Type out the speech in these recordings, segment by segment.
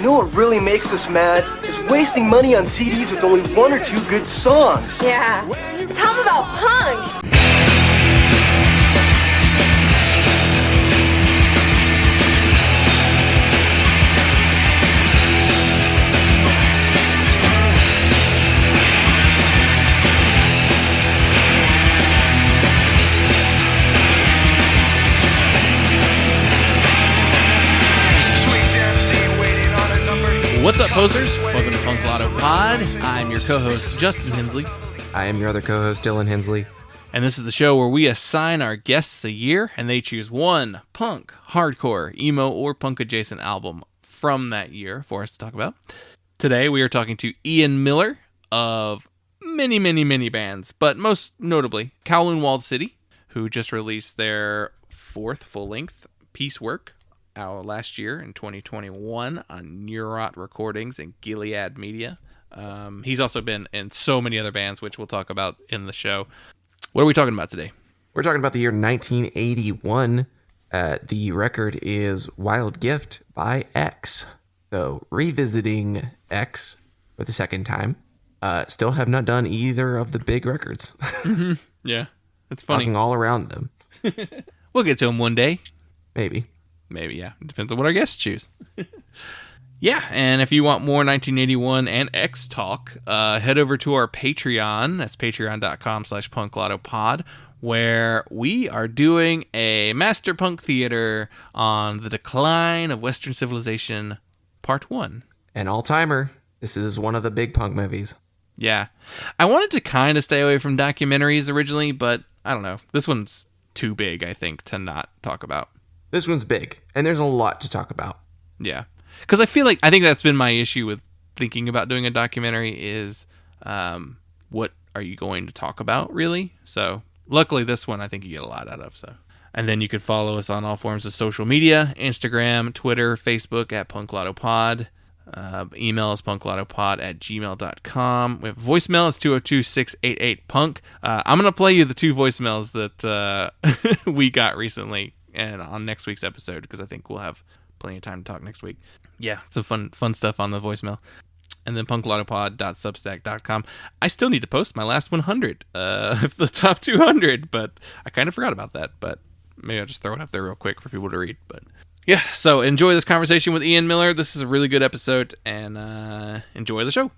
You know what really makes us mad? Is wasting money on CDs with only one or two good songs. Yeah. Tell them about punk. What's up, posers? Welcome to punklottopod. I'm your co-host, Justin Hensley. I am your other co-host, Dylan Hensley. And this is the show where we assign our guests a year, and they choose one punk, hardcore, emo, or punk-adjacent album from that year for us to talk about. Today, we are talking to Ian Miller of many bands, but most notably, Kowloon Walled City, who just released their fourth full-length, Piecework, out last year in 2021 on Neurot Recordings and Gilead Media. He's also been in so many other bands, which we'll talk about in the show. What are we talking about today? We're talking about the year 1981. The record is Wild Gift by X. So, revisiting X for the second time. Still have not done either of the big records. Mm-hmm. Yeah, it's funny. Talking all around them. We'll get to them one day. Maybe, yeah. It depends on what our guests choose. Yeah, and if you want more 1981 and X talk, head over to our Patreon. That's patreon.com/punklottopod, where we are doing a Master Punk Theater on the decline of Western civilization, Part 1. An all-timer. This is one of the big punk movies. Yeah. I wanted to kind of stay away from documentaries originally, but I don't know. This one's too big, I think, to not talk about. This one's big, and there's a lot to talk about. Yeah. Because I think that's been my issue with thinking about doing a documentary is what are you going to talk about, really? So, luckily, this one I think you get a lot out of. So, and then you could follow us on all forms of social media, Instagram, Twitter, Facebook at punklottopod. Email us punklottopod@gmail.com. We have a voicemail. It's 202-688-PUNK. I'm going to play you the two voicemails that we got recently and on next week's episode, because I think we'll have plenty of time to talk next week. Yeah, some fun stuff on the voicemail. And then punklottopod.substack.com. I still need to post my last 100 of the top 200, but I kind of forgot about that. But maybe I'll just throw it up there real quick for people to read. But yeah, so enjoy this conversation with Ian Miller. This is a really good episode, and enjoy the show.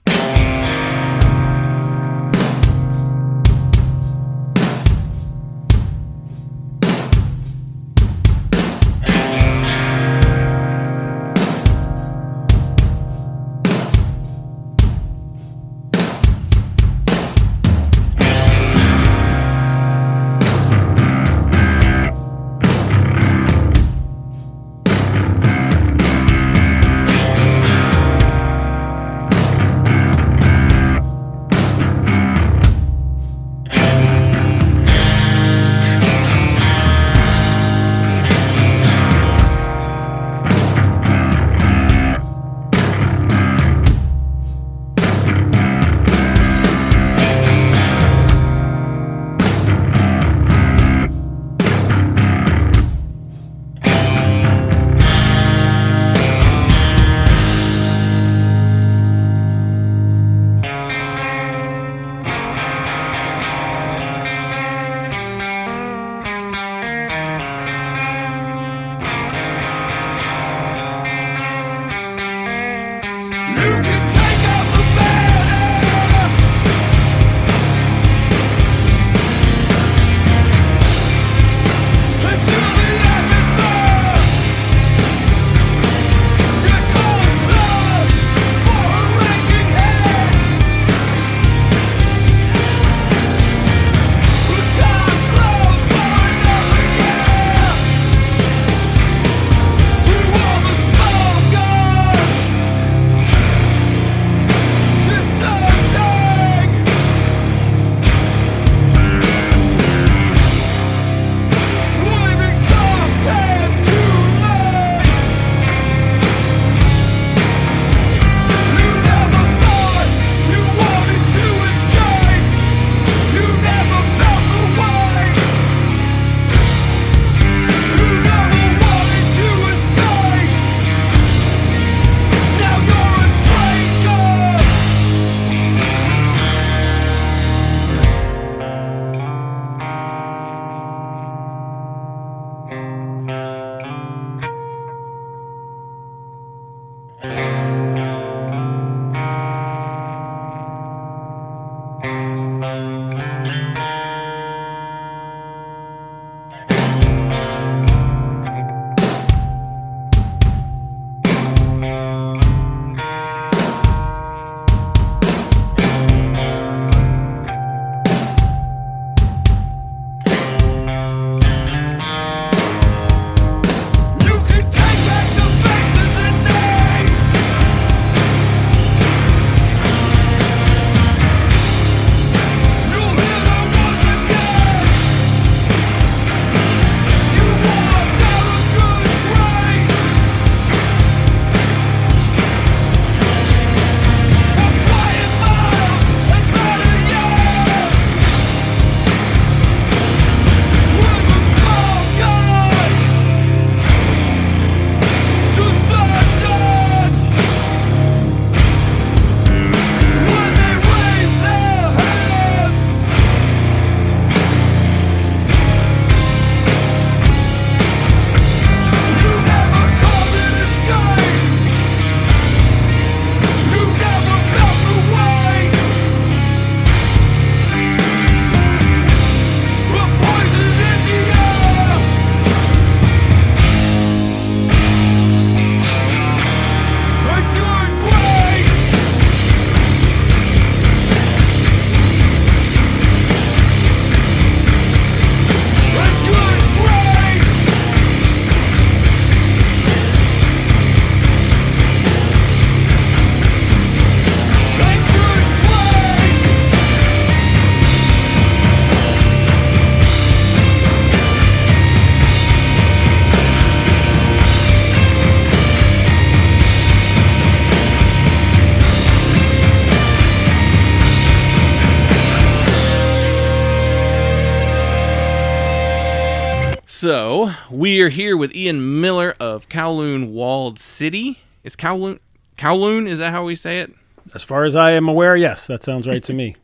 So, we are here with Ian Miller of Kowloon Walled City. Is Kowloon, is that how we say it? As far as I am aware, yes, that sounds right to me.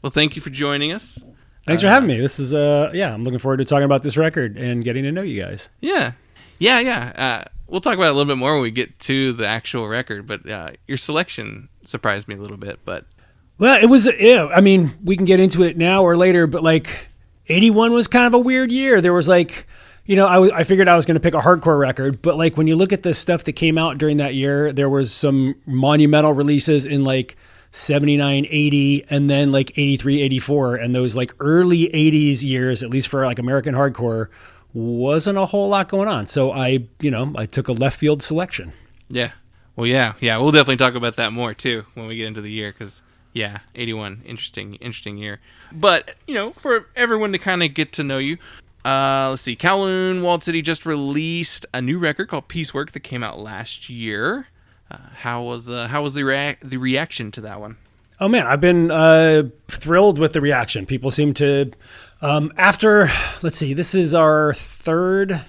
Well, thank you for joining us. Thanks for having me. This is, I'm looking forward to talking about this record and getting to know you guys. Yeah. We'll talk about it a little bit more when we get to the actual record, but your selection surprised me a little bit. But well, it was, I mean, we can get into it now or later, but like 81 was kind of a weird year. There was like, I figured I was going to pick a hardcore record, but like when you look at the stuff that came out during that year, there was some monumental releases in like 79, 80, and then like 83, 84. And those like early 80s years, at least for like American hardcore, wasn't a whole lot going on. So I took a left field selection. Yeah. Well, yeah. We'll definitely talk about that more too when we get into the year, because 81, interesting year. But, for everyone to kind of get to know you, let's see, Kowloon Walled City just released a new record called Piecework that came out last year. How was the reaction to that one? Oh man, I've been thrilled with the reaction. People seem to, after, let's see, this is our third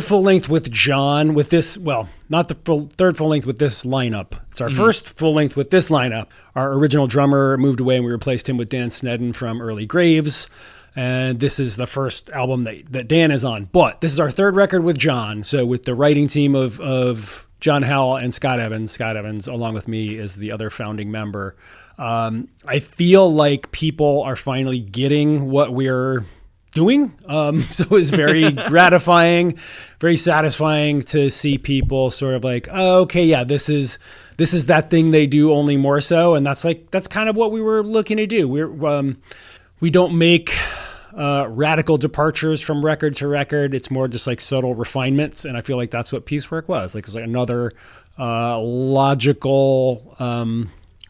full length with John with this, well, not the third full length with this lineup. It's our first full length with this lineup. Our original drummer moved away and we replaced him with Dan Snedden from Early Graves. And this is the first album that Dan is on. But this is our third record with John. So with the writing team of John Howell and Scott Evans, along with me, is the other founding member. I feel like people are finally getting what we're doing. So it's very gratifying, very satisfying to see people sort of like, oh, okay, yeah, this is that thing they do, only more so. And that's kind of what we were looking to do. We don't make radical departures from record to record. It's more just like subtle refinements. And I feel like that's what Piecework was. Like, it's like another logical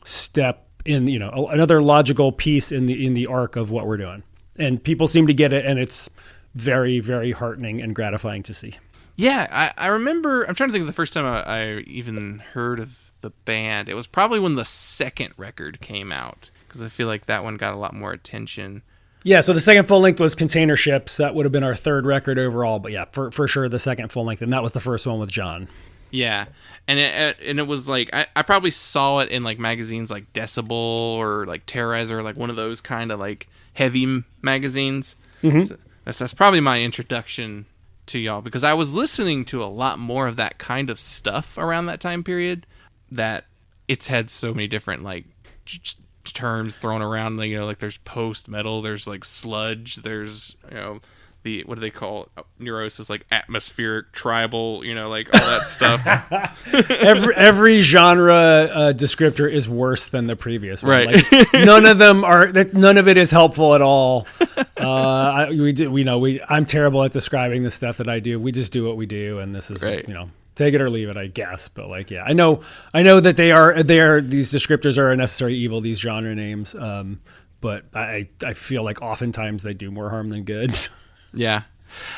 step in, another logical piece in the arc of what we're doing. And people seem to get it, and it's very, very heartening and gratifying to see. Yeah, I remember, I'm trying to think of the first time I even heard of the band. It was probably when the second record came out, because I feel like that one got a lot more attention. Yeah, so the second full length was Container Ships. That would have been our third record overall, but yeah, for sure the second full length, and that was the first one with John. Yeah, and it was like, I probably saw it in like magazines like Decibel or like Terrorizer, like one of those kind of like heavy magazines. Mm-hmm. So that's probably my introduction to y'all, because I was listening to a lot more of that kind of stuff around that time period, that it's had so many different like terms thrown around. You know, like there's post metal, there's like sludge, there's, you know, the, what do they call it? Neurosis, like atmospheric, tribal, you know, like all that stuff. every genre descriptor is worse than the previous one. Right. Like, none of it is helpful at all. I'm terrible at describing the stuff that I do. We just do what we do, and this is, right. You know, take it or leave it, I guess. But like, yeah, I know that they are these descriptors are a necessary evil, these genre names. But I feel like oftentimes they do more harm than good. Yeah.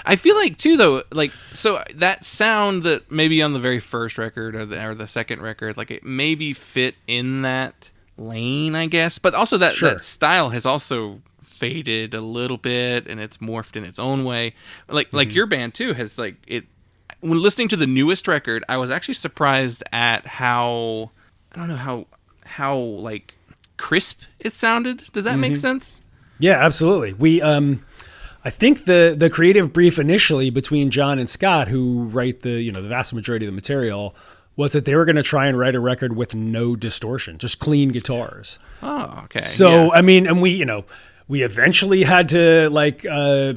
I feel like too, though, like, so that sound that maybe on the very first record or the second record, like it maybe fit in that lane, I guess, but also that style has also faded a little bit, and it's morphed in its own way. Like your band too has, like, it, when listening to the newest record, I was actually surprised at how, I don't know, how like crisp it sounded. Does that make sense? Yeah, absolutely. We I think the creative brief initially between John and Scott, who write the vast majority of the material, was that they were going to try and write a record with no distortion, just clean guitars. Oh, okay. So, yeah. I mean, and we eventually had to like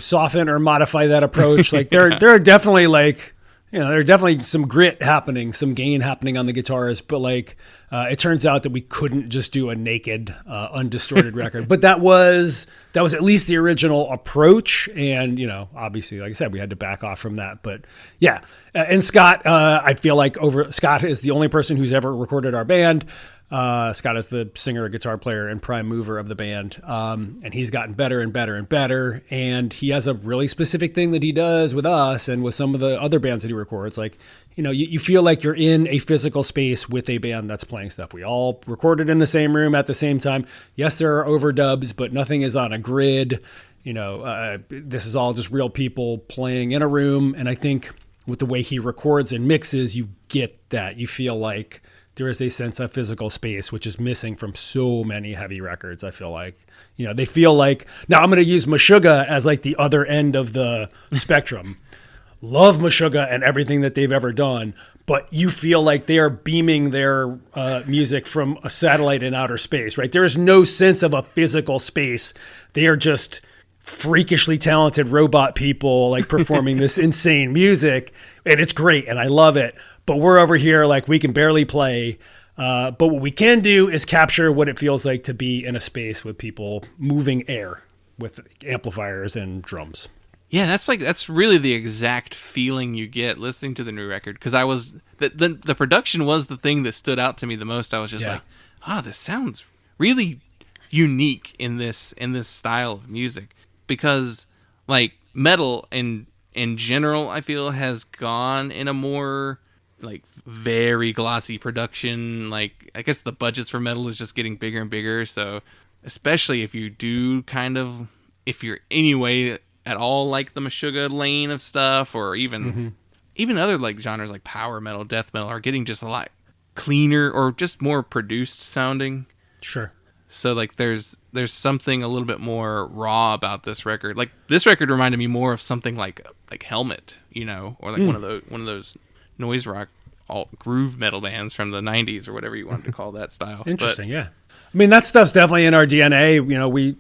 soften or modify that approach. Like there are definitely like, there are definitely some grit happening, some gain happening on the guitars, but like it turns out that we couldn't just do a naked, undistorted record. But that was at least the original approach, and obviously, like I said, we had to back off from that. But yeah, and Scott, I feel like Scott is the only person who's ever recorded our band. Scott is the singer, guitar player, and prime mover of the band. And he's gotten better and better and better. And he has a really specific thing that he does with us and with some of the other bands that he records. Like, you feel like you're in a physical space with a band that's playing stuff. We all recorded in the same room at the same time. Yes, there are overdubs, but nothing is on a grid. This is all just real people playing in a room. And I think with the way he records and mixes, you get that. You feel like there is a sense of physical space, which is missing from so many heavy records. I feel like, they feel like, now I'm going to use Meshuggah as like the other end of the spectrum. Love Meshuggah and everything that they've ever done, but you feel like they are beaming their music from a satellite in outer space, right? There is no sense of a physical space. They are just freakishly talented robot people like performing this insane music, and it's great, and I love it. But we're over here like we can barely play. But what we can do is capture what it feels like to be in a space with people moving air with amplifiers and drums. Yeah, that's really the exact feeling you get listening to the new record. Because I was the production was the thing that stood out to me the most. I was just like, this sounds really unique in this style of music. Because like metal in general, I feel has gone in a more like very glossy production. Like, I guess the budgets for metal is just getting bigger and bigger. So especially if you do if you're anyway at all like the Meshuggah lane of stuff, or even other like genres like power metal, death metal are getting just a lot cleaner or just more produced sounding. Sure. So like there's something a little bit more raw about this record. Like this record reminded me more of something like Helmet, or like one of those noise rock groove metal bands from the 90s or whatever you wanted to call that style. Interesting. Yeah. I mean, that stuff's definitely in our DNA. We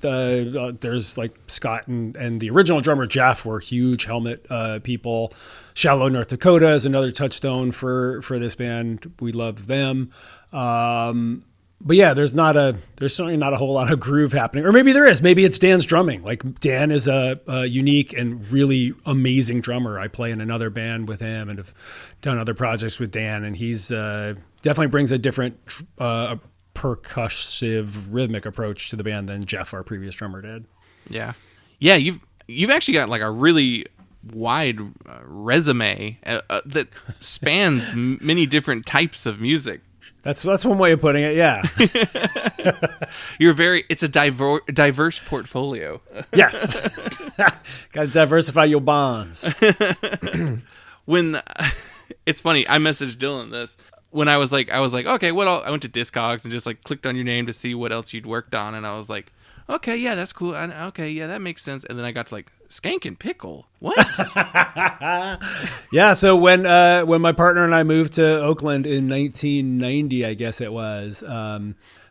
there's like Scott and the original drummer Jeff were huge Helmet people. Shallow, North Dakota is another touchstone for this band. We loved them. But yeah, there's certainly not a whole lot of groove happening, or maybe there is. Maybe it's Dan's drumming. Like Dan is a unique and really amazing drummer. I play in another band with him and have done other projects with Dan, and he's definitely brings a different percussive rhythmic approach to the band than Jeff, our previous drummer, did. Yeah. You've actually got like a really wide resume that spans many different types of music. That's one way of putting it. Yeah. It's a diverse portfolio. Yes. Got to diversify your bonds. When it's funny, I messaged Dylan this when I was like, okay, what else? I went to Discogs and just like clicked on your name to see what else you'd worked on. And I was like, okay, yeah, that's cool. Okay, yeah, that makes sense. And then I got to like Skankin Pickle. What? Yeah, so when my partner and I moved to Oakland in 1990, I guess it was,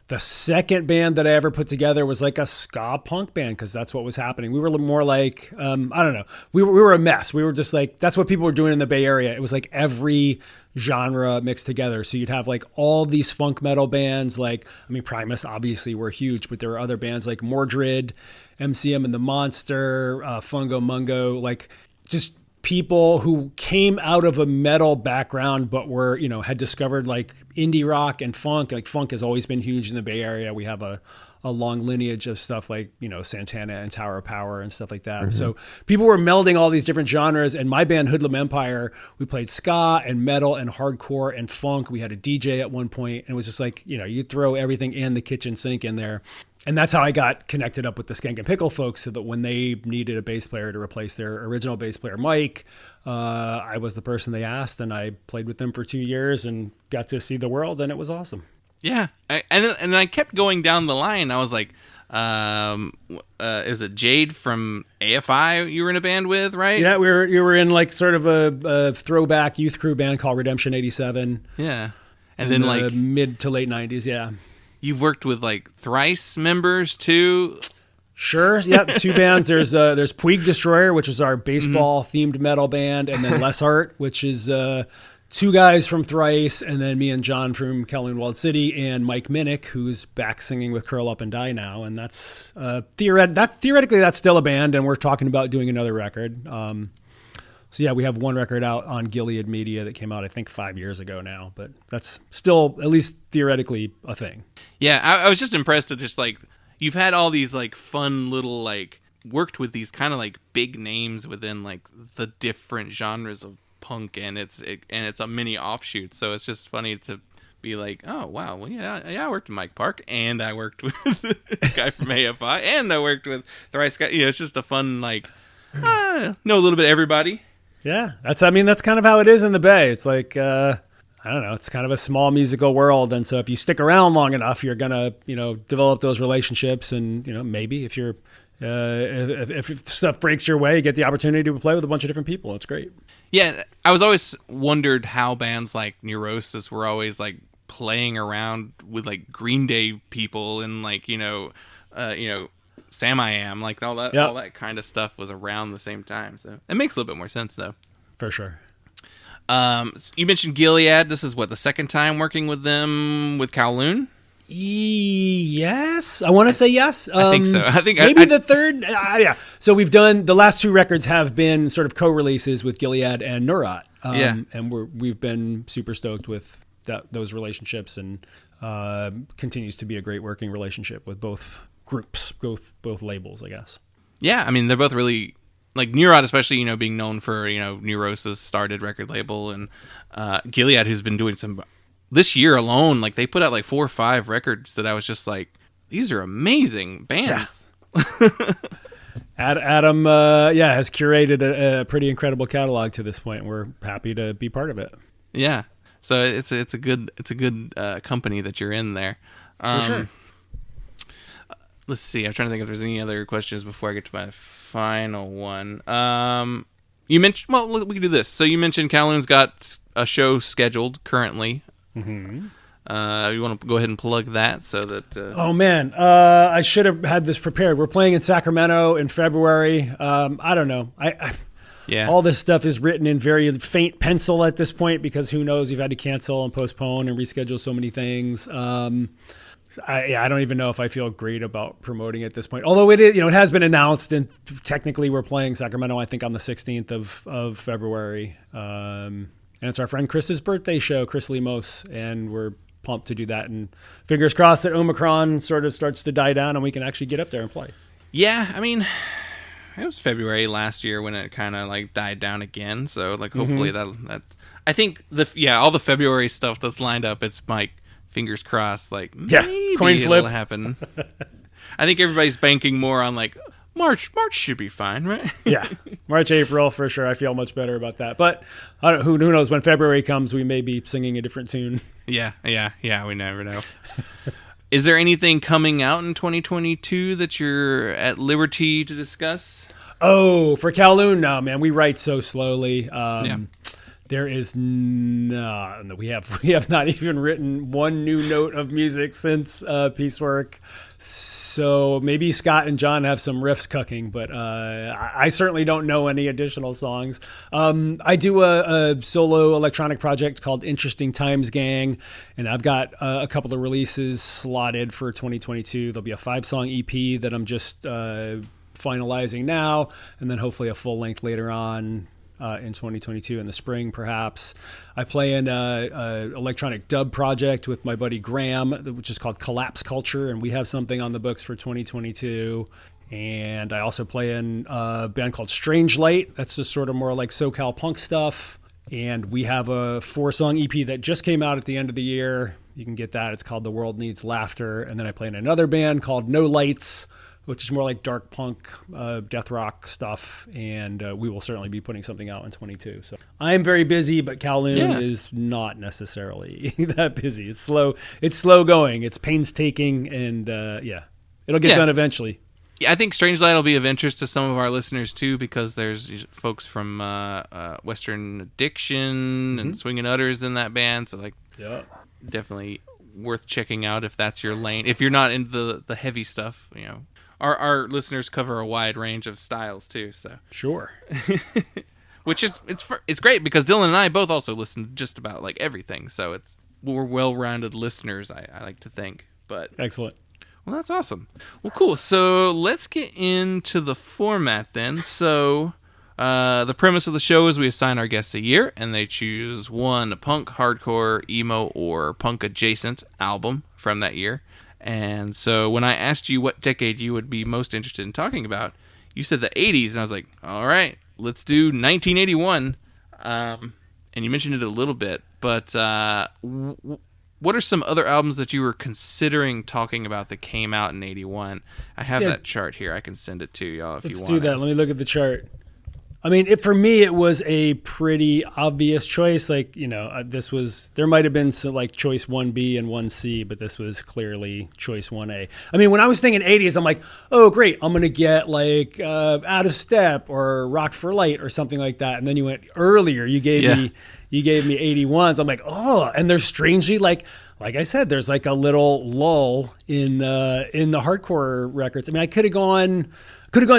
the second band that I ever put together was like a ska punk band because that's what was happening. We were more like, I don't know, we were a mess. We were just like, that's what people were doing in the Bay Area. It was like every genre mixed together. So you'd have like all these funk metal bands, like, I mean, Primus obviously were huge, but there were other bands like Mordred, MCM and the Monster, Fungo Mungo, like just people who came out of a metal background but were, had discovered like indie rock and funk. Like funk has always been huge in the Bay Area. We have a long lineage of stuff like, Santana and Tower of Power and stuff like that. Mm-hmm. So people were melding all these different genres. And my band Hoodlum Empire, we played ska and metal and hardcore and funk. We had a DJ at one point, and it was just like, you throw everything in the kitchen sink in there. And that's how I got connected up with the Skankin Pickle folks, so that when they needed a bass player to replace their original bass player, Mike, I was the person they asked, and I played with them for 2 years and got to see the world, and it was awesome. Yeah. And then I kept going down the line. I was like, is it Jade from AFI you were in a band with, right? Yeah, you were in like sort of a throwback youth crew band called Redemption 87. Yeah. And then like mid to late 90s, yeah. You've worked with like Thrice members too. Sure. Yep. 2 bands. There's Puig Destroyer, which is our baseball themed metal band, and then Less Art, which is 2 guys from Thrice, and then me and John from Kowloon Walled City, and Mike Minnick, who's back singing with Curl Up and Die now, and that's theoretically that's still a band, and we're talking about doing another record. So yeah, we have one record out on Gilead Media that came out, I think, 5 years ago now, but that's still, at least theoretically, a thing. Yeah, I was just impressed at just like, you've had all these like fun little like, worked with these kind of like big names within like the different genres of punk, and it's a mini offshoot, so it's just funny to be like, oh wow, well yeah, I worked with Mike Park, and I worked with a guy from AFI, and I worked with the Rice guy. It's just a fun like, know a little bit of everybody. Yeah, that's kind of how it is in the Bay. It's like, I don't know, it's kind of a small musical world. And so if you stick around long enough, you're going to, develop those relationships. And, maybe if you're, if stuff breaks your way, you get the opportunity to play with a bunch of different people. It's great. Yeah, I was always wondered how bands like Neurosis were always like playing around with like Green Day people and like, Sam I Am, like all that kind of stuff was around the same time. So it makes a little bit more sense, though. For sure. You mentioned Gilead. This is what, the second time working with them with Kowloon? Yes, I want to say yes. I think so. I think maybe the third. Yeah. So we've done the last 2 records have been sort of co-releases with Gilead and Neurat. And we've been super stoked with those relationships, and continues to be a great working relationship with both groups, both labels, I guess. Yeah, I mean, they're both really, like Neurat especially, being known for, Neurosis started record label, and Gilead, who's been doing some, this year alone, like they put out like 4 or 5 records that I was just like, these are amazing bands. Yeah. Adam has curated a pretty incredible catalog to this point, and we're happy to be part of it. Yeah, so it's a good company that you're in there. For sure. Let's see. I'm trying to think if there's any other questions before I get to my final one. You mentioned, well, we can do this. So you mentioned Kowloon's got a show scheduled currently. Mm-hmm. You want to go ahead and plug that so that... Oh, man. I should have had this prepared. We're playing in Sacramento in February. I don't know. Yeah. All this stuff is written in very faint pencil at this point because who knows? We've had to cancel and postpone and reschedule so many things. I don't even know if I feel great about promoting it at this point. Although it is, it has been announced, and technically we're playing Sacramento, I think, on the 16th of February. And it's our friend Chris's birthday show, Chris Lemos, and we're pumped to do that. And fingers crossed that Omicron sort of starts to die down and we can actually get up there and play. Yeah, I mean, it was February last year when it kind of like died down again. So like hopefully that I think all the February stuff that's lined up, it's like, fingers crossed, like maybe coin flip. It'll happen. I think everybody's banking more on like March should be fine, right? Yeah, March, April for sure. I feel much better about that. But who knows? When February comes, we may be singing a different tune. Yeah. We never know. Is there anything coming out in 2022 that you're at liberty to discuss? Oh, for Kowloon, no, man, we write so slowly. Yeah. There is no, we have not even written one new note of music since Piecework. So maybe Scott and John have some riffs cooking, but I certainly don't know any additional songs. I do a solo electronic project called Interesting Times Gang, and I've got a couple of releases slotted for 2022. There'll be a 5-song EP that I'm just finalizing now, and then hopefully a full length later on in 2022 in the spring, perhaps. I play in a electronic dub project with my buddy Graham, which is called Collapseculture, and we have something on the books for 2022. And I also play in a band called Strangelight. That's just sort of more like SoCal punk stuff. And we have a 4-song EP that just came out at the end of the year. You can get that. It's called The World Needs Laughter. And then I play in another band called No Lights, which is more like dark punk, death rock stuff, and we will certainly be putting something out in 22. So I am very busy, but Kowloon is not necessarily that busy. It's slow. It's slow going. It's painstaking, and it'll get done eventually. Yeah, I think Strangelight will be of interest to some of our listeners too, because there's folks from Western Addiction and Swingin' Utters in that band. So definitely worth checking out if that's your lane. If you're not into the heavy stuff, Our listeners cover a wide range of styles too, so sure. Which is it's great because Dylan and I both also listen to just about like everything, so we're well-rounded listeners. I like to think, but excellent. Well, that's awesome. Well, cool. So let's get into the format then. So the premise of the show is we assign our guests a year, and they choose one punk, hardcore, emo, or punk adjacent album from that year. And so when I asked you what decade you would be most interested in talking about, you said the 80s, and I was like, all right, let's do 1981. And you mentioned it a little bit, but what are some other albums that you were considering talking about that came out in 81? I have that chart here. I can send it to y'all if you want. Let's do that. Let me look at the chart. I mean, for me, it was a pretty obvious choice. Like, there might have been some, like, choice 1B and 1C, but this was clearly choice 1A. I mean, when I was thinking 80s, I'm like, oh, great, I'm going to get, like, Out of Step or Rock for Light or something like that. And then you went earlier. You gave me 81s. I'm like, oh, and there's strangely, like I said, there's, like, a little lull in the hardcore records. I mean, I could have gone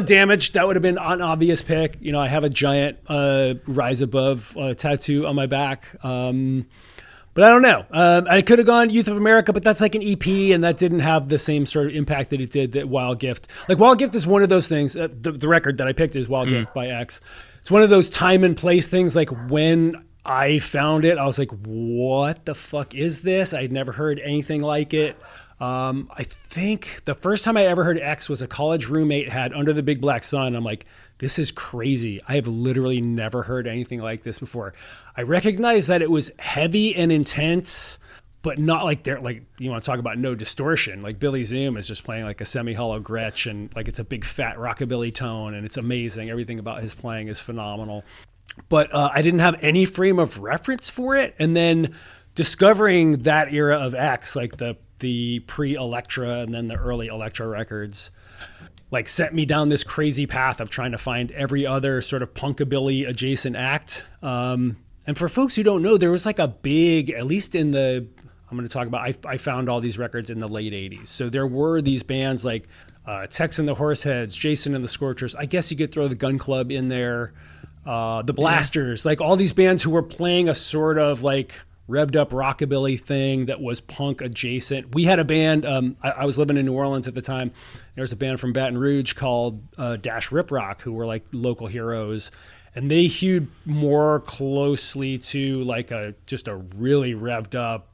Damaged. That would have been an obvious pick. I have a giant Rise Above tattoo on my back. But I don't know. I could have gone Youth of America, but that's like an EP, and that didn't have the same sort of impact that it did that Wild Gift. Like, Wild Gift is one of those things. The record that I picked is Wild Gift by X. It's one of those time and place things. Like, when I found it, I was like, what the fuck is this? I'd never heard anything like it. I think the first time I ever heard X was a college roommate had Under the Big Black Sun. I'm like, this is crazy. I have literally never heard anything like this before. I recognized that it was heavy and intense, but not like you want to talk about no distortion. Like Billy Zoom is just playing like a semi-hollow Gretsch, and like it's a big fat rockabilly tone, and it's amazing. Everything about his playing is phenomenal. But I didn't have any frame of reference for it. And then discovering that era of X, like the pre-Elektra and then the early Elektra records, like set me down this crazy path of trying to find every other sort of punkabilly adjacent act. And for folks who don't know, there was like a big, at least in the, I'm going to talk about, I found all these records in the late 80s. So there were these bands like Tex and the Horseheads, Jason and the Scorchers. I guess you could throw the Gun Club in there. The Blasters, like all these bands who were playing a sort of like revved up rockabilly thing that was punk adjacent. We had a band, I was living in New Orleans at the time. There was a band from Baton Rouge called Dash Rip Rock, who were like local heroes. And they hewed more closely to like just a really revved up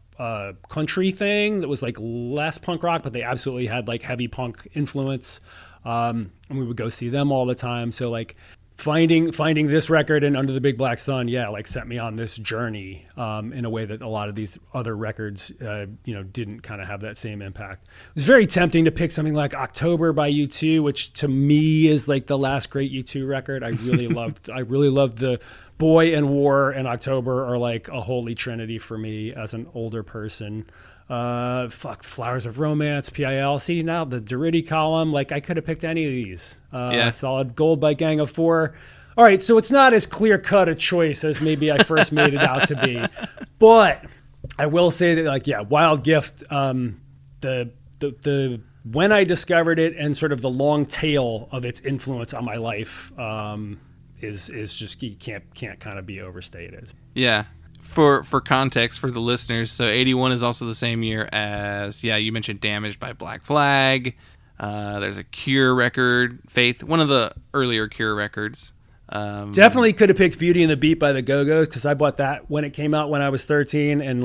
country thing that was like less punk rock, but they absolutely had like heavy punk influence. And we would go see them all the time. So like finding this record and Under the Big Black Sun, like set me on this journey in a way that a lot of these other records, didn't kind of have that same impact. It was very tempting to pick something like October by U2, which to me is like the last great U2 record. I really loved. I really loved the Boy and War and October are like a holy trinity for me as an older person. Flowers of Romance, PIL. See, now the Derrida column, like I could have picked any of these. Solid Gold by Gang of Four. All right, so it's not as clear-cut a choice as maybe I first made it out to be. But I will say that, Wild Gift, the when I discovered it and sort of the long tail of its influence on my life is just, you can't kind of be overstated. Yeah. For context for the listeners, so 81 is also the same year as, you mentioned Damaged by Black Flag. There's a Cure record, Faith, one of the earlier Cure records. Definitely could have picked Beauty and the Beat by the Go-Go's because I bought that when it came out when I was 13 and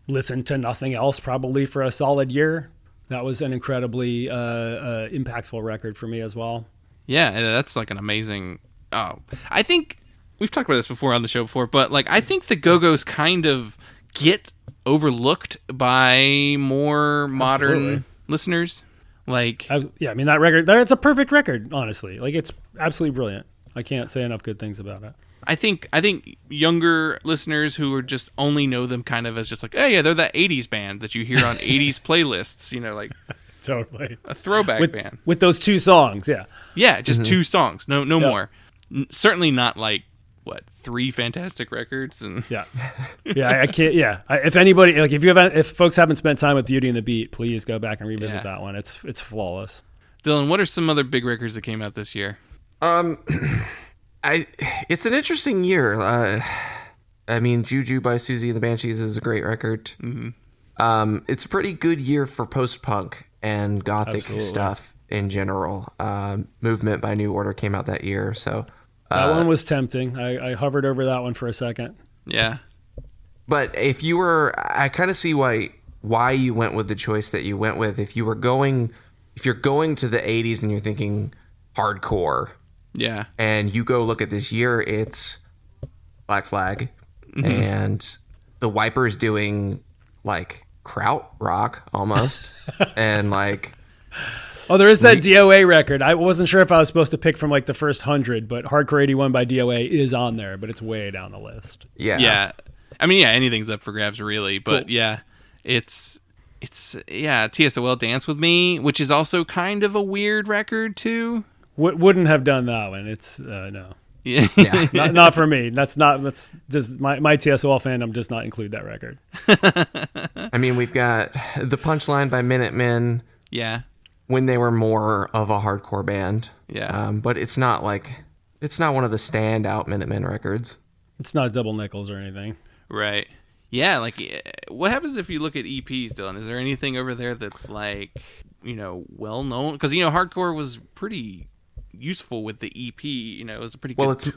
listened to nothing else probably for a solid year. That was an incredibly impactful record for me as well. Yeah, that's an amazing... Oh, I think... We've talked about this before on the show before, but I think the Go-Go's kind of get overlooked by more modern listeners. That record, it's a perfect record, honestly. It's absolutely brilliant. I can't say enough good things about it. I think younger listeners who are just only know them kind of as just they're that 80s band that you hear on 80s playlists, totally a throwback band. With those two songs, yeah. Yeah, just two songs, no more. Certainly not 3 fantastic records and I can't. If anybody if folks haven't spent time with Beauty and the Beat, please go back and revisit that one. It's flawless. Dylan, what are some other big records that came out this year? It's an interesting year. Juju by Susie and the Banshees is a great record. Mm-hmm. It's a pretty good year for post-punk and gothic stuff in general. Movement by New Order came out that year, so that one was tempting. I hovered over that one for a second. Yeah, but I kind of see why you went with the choice that you went with. If you're going to the 80s and you're thinking hardcore. Yeah. And you go look at this year, it's Black Flag and the Wipers doing kraut rock almost. And there is that DOA record. I wasn't sure if I was supposed to pick from the first 100, but Hardcore 81 by DOA is on there, but it's way down the list. Yeah. Yeah. Anything's up for grabs really, but cool. It's TSOL Dance With Me, which is also kind of a weird record too. Wouldn't have done that one. It's no. Yeah. Not for me. That's just my TSOL fandom does not include that record. We've got The Punchline by Minutemen. Yeah. When they were more of a hardcore band. Yeah. But it's not one of the standout Minutemen records. It's not Double Nickels or anything. Right. Yeah, what happens if you look at EPs, Dylan? Is there anything over there that's well known? Because hardcore was pretty useful with the EP. It was a pretty good. Well, it's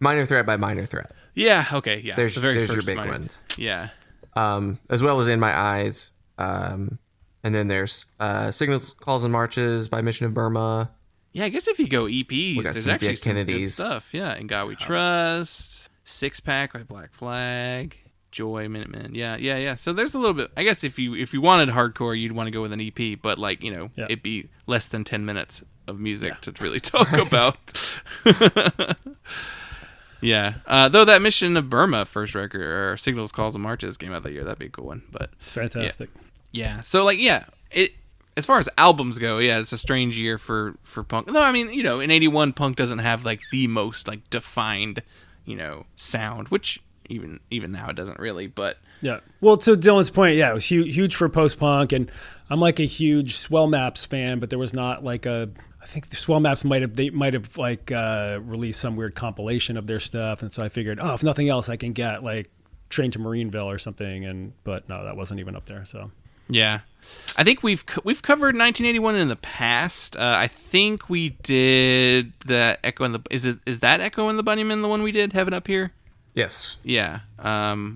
Minor Threat by Minor Threat. Yeah. Okay. Yeah. There's first your big Minor ones. Yeah. As well as In My Eyes. And then there's Signals, Calls, and Marches by Mission of Burma. Yeah, I guess if you go EPs, there's actually some good stuff. Yeah, In God We Trust, Six Pack by Black Flag, Joy, Minutemen. Yeah. So there's a little bit. I guess if you wanted hardcore, you'd want to go with an EP, but it'd be less than 10 minutes of music to really talk about. Yeah. Though that Mission of Burma first record, or Signals, Calls, and Marches came out that year. That'd be a cool one. But fantastic. Yeah. So it as far as albums go, it's a strange year for punk. No, in 81 punk doesn't have the most defined, sound, which even now it doesn't really, but yeah. Well, to Dylan's point, it was huge for post-punk, and I'm a huge Swell Maps fan, but there was not I think the Swell Maps might have released some weird compilation of their stuff, and so I figured, if nothing else, I can get Train to Marineville or something, but no, that wasn't even up there. So yeah, I think we've covered 1981 in the past. I think we did the Echo and the is that Echo and the Bunnymen the one we did Heaven Up Here? Yes. Yeah.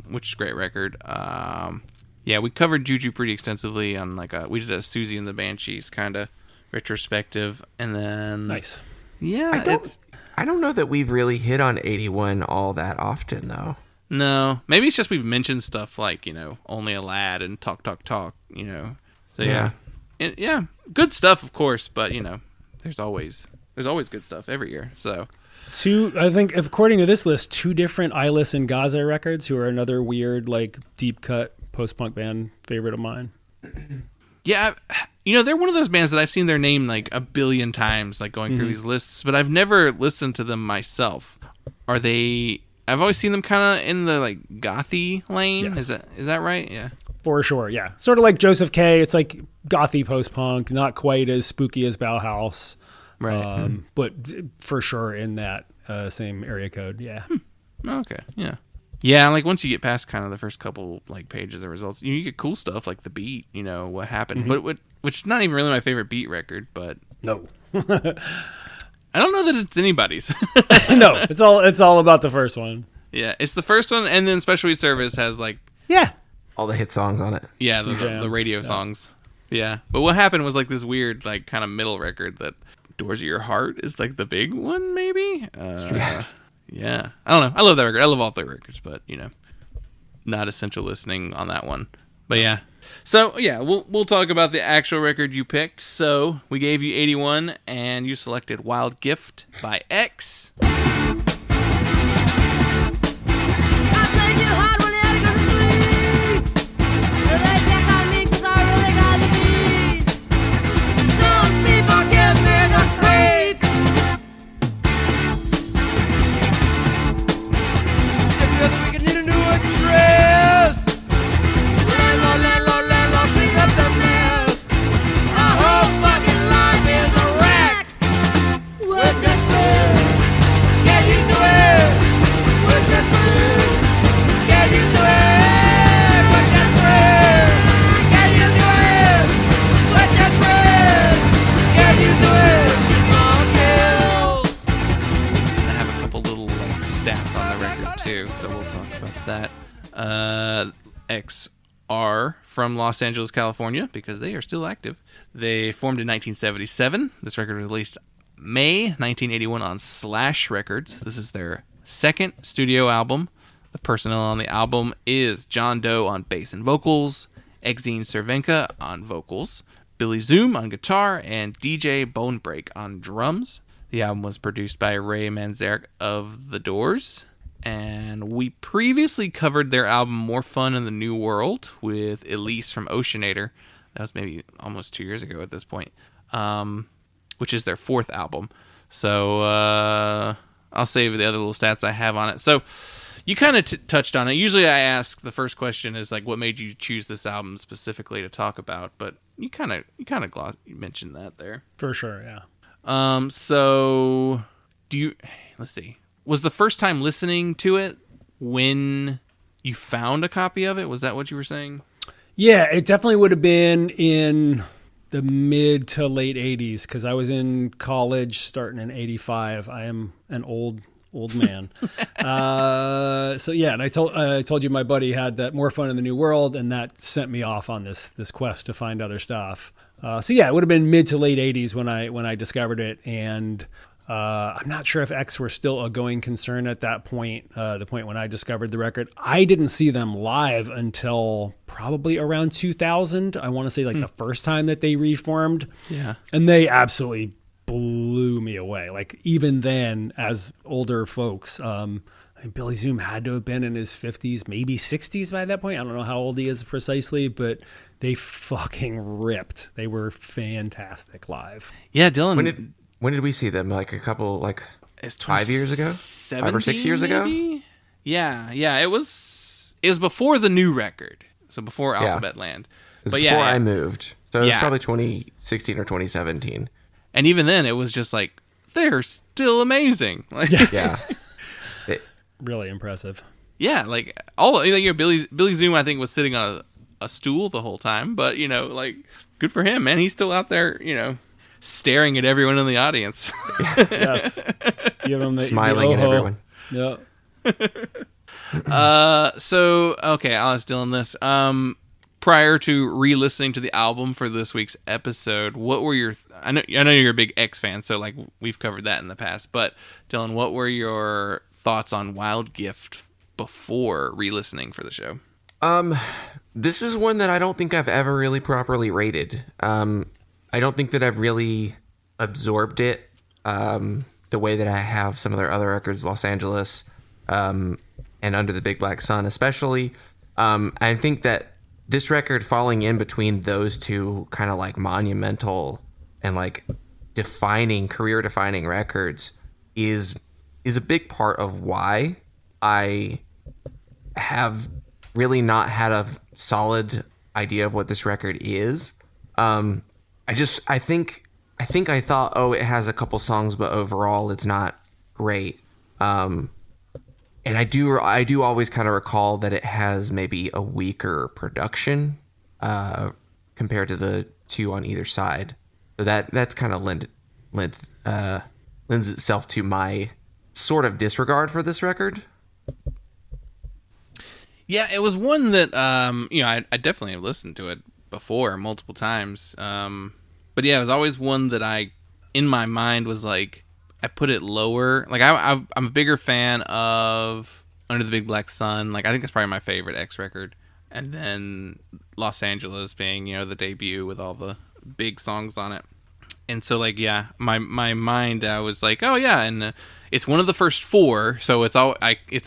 Which is a great record. Yeah, we covered Juju pretty extensively on we did a Susie and the Banshees kind of retrospective, and then nice. Yeah, I don't know that we've really hit on 81 all that often though. No, maybe it's just we've mentioned stuff Only a Lad and Talk. So yeah. And, yeah, good stuff of course, but there's always good stuff every year. So I think according to this list, 2 different Eyeless and Gaza records, who are another weird deep cut post-punk band favorite of mine. Yeah, they're one of those bands that I've seen their name like a billion times, like going through these lists, but I've never listened to them myself. Are they? I've always seen them kind of in the like gothy lane. Yes. Is that right? Yeah, For sure, yeah. Sort of like Joseph K. It's like gothy post-punk, not quite as spooky as Bauhaus, right. but for sure in that same area code. Yeah. Okay, yeah. Yeah, like once you get past kind of the first couple like pages of results, you get cool stuff like the beat, what happened, but which is not even really my favorite beat record, but No. I don't know that it's anybody's. No, it's all about the first one. Yeah, it's the first one, and then Special Weed Service has like All the hit songs on it. yeah the radio songs. Yeah, but what happened was like this weird like kind of middle record that Doors of Your Heart is like the big one maybe. Yeah, I don't know. I love that record. I love all three records, but not essential listening on that one. But yeah, so yeah, we'll talk about the actual record you picked. So we gave you 81, and you selected "Wild Gift" by X. X are from Los Angeles, California, because they are still active. They formed in 1977. This record was released May 1981 on Slash Records. This is their second studio album. The personnel on the album is John Doe on bass and vocals, Exene Cervenka on vocals, Billy Zoom on guitar, and DJ Bonebreak on drums. The album was produced by Ray Manzarek of The Doors. And we previously covered their album More Fun in the New World with Elise from Oceanator. That was maybe almost 2 years ago at this point, which is their fourth album. So I'll save the other little stats I have on it. So you kind of touched on it. Usually I ask the first question is like, what made you choose this album specifically to talk about? But you mentioned that there. For sure, yeah. So let's see. Was the first time listening to it when you found a copy of it? Was that what you were saying? Yeah, it definitely would have been in the mid to late 80s because I was in college starting in 85. I am an old man. So yeah, and I told you my buddy had that More Fun in the New World, and that sent me off on this quest to find other stuff. So yeah, it would have been mid to late 80s when I discovered it, and I'm not sure if X were still a going concern at that point, the point when I discovered the record. I didn't see them live until probably around 2000. I want to say like the first time that they reformed. Yeah. And they absolutely blew me away. Like even then, as older folks, Billy Zoom had to have been in his 50s, maybe 60s by that point. I don't know how old he is precisely, but they fucking ripped. They were fantastic live. Yeah, Dylan. When did we see them? Like a couple, like it's 5 years ago? 5 or 6 years ago? Yeah. It was before the new record. So before Alphabet Land. It was before I moved. So it was probably 2016 or 2017. And even then, it was just like, they're still amazing. Like, yeah. Really impressive. Yeah, like Billy Zoom, I think, was sitting on a stool the whole time. But, like, good for him, man. He's still out there, staring at everyone in the audience. Yes. Give him the smiling at everyone. Yeah. So okay, I'll ask Dylan this. Prior to re-listening to the album for this week's episode, what were your I know you're a big X fan, so like we've covered that in the past, but Dylan, what were your thoughts on Wild Gift before re-listening for the show? This is one that I don't think I've ever really properly rated. I don't think that I've really absorbed it the way that I have some of their other records, Los Angeles, and Under the Big Black Sun especially. I think that this record falling in between those two kind of like monumental and like career defining records is a big part of why I have really not had a solid idea of what this record is. I think I thought, oh, it has a couple songs, but overall it's not great. And I do always kind of recall that it has maybe a weaker production compared to the two on either side. So that's kind of lends itself to my sort of disregard for this record. Yeah, it was one that I definitely have listened to it before multiple times. But yeah, it was always one that I, in my mind, was like, I put it lower. Like I'm a bigger fan of Under the Big Black Sun. Like I think that's probably my favorite X record, and then Los Angeles being the debut with all the big songs on it. And so like my mind, I was like, oh yeah, and it's one of the first four, so it's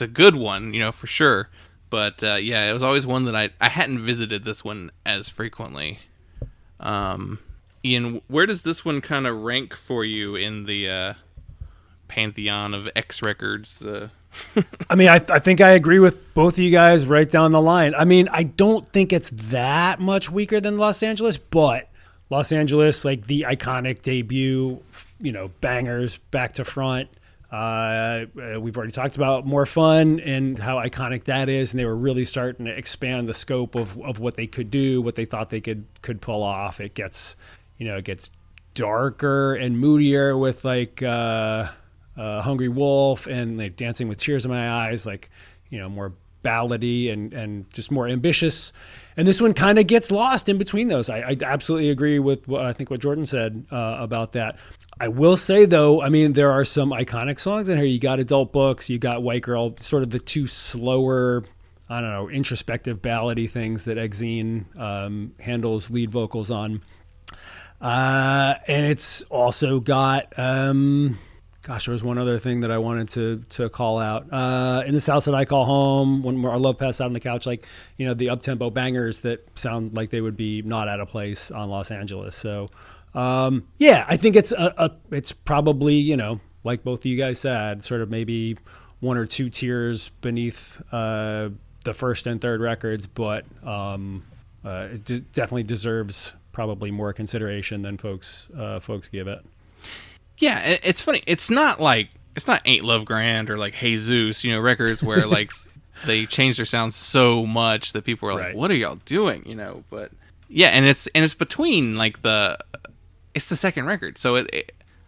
a good one, for sure. But it was always one that I hadn't visited this one as frequently. Ian, where does this one kind of rank for you in the pantheon of X records? I mean, I think I agree with both of you guys right down the line. I mean, I don't think it's that much weaker than Los Angeles, but Los Angeles, like the iconic debut, bangers back to front. We've already talked about More Fun and how iconic that is, and they were really starting to expand the scope of what they could do, what they thought they could pull off. It gets darker and moodier with like Hungry Wolf and like Dancing with Tears in My Eyes, like more ballady and just more ambitious. And this one kind of gets lost in between those. I absolutely agree with I think what Jordan said about that. I will say, though, I mean, there are some iconic songs in here. You got Adult Books, you got White Girl, sort of the two slower, I don't know, introspective ballady things that Exene handles lead vocals on. And it's also got, there was one other thing that I wanted to call out. In This House That I Call Home, When Our Love Passed Out on the Couch, like, the up-tempo bangers that sound like they would be not out of place on Los Angeles. So, I think it's probably, like both of you guys said, sort of maybe one or two tiers beneath the first and third records, but it definitely deserves probably more consideration than folks give it. Yeah, it's funny. It's not Ain't Love Grand or like Jesus, records where like they change their sounds so much that people are like, right. What are y'all doing? But yeah, and it's between like it's the second record. So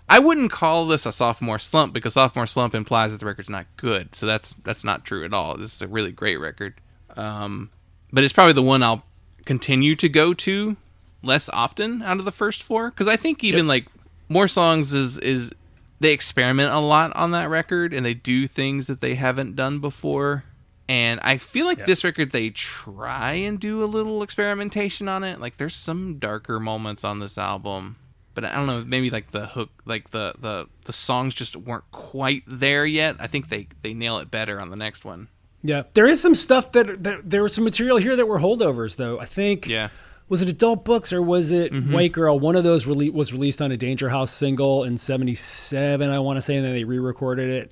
I wouldn't call this a sophomore slump because sophomore slump implies that the record's not good. So that's not true at all. This is a really great record. But it's probably the one I'll continue to go to less often out of the first four. Because I think even like More Songs is they experiment a lot on that record and they do things that they haven't done before. And I feel like this record, they try and do a little experimentation on it. Like there's some darker moments on this album, but I don't know, maybe like the hook, like the songs just weren't quite there yet. I think they nail it better on the next one. Yeah. There is some stuff that there was some material here that were holdovers though. I think, was it Adult Books or was it White Girl? One of those was released on a Danger House single in 1977, I want to say, and then they re-recorded it.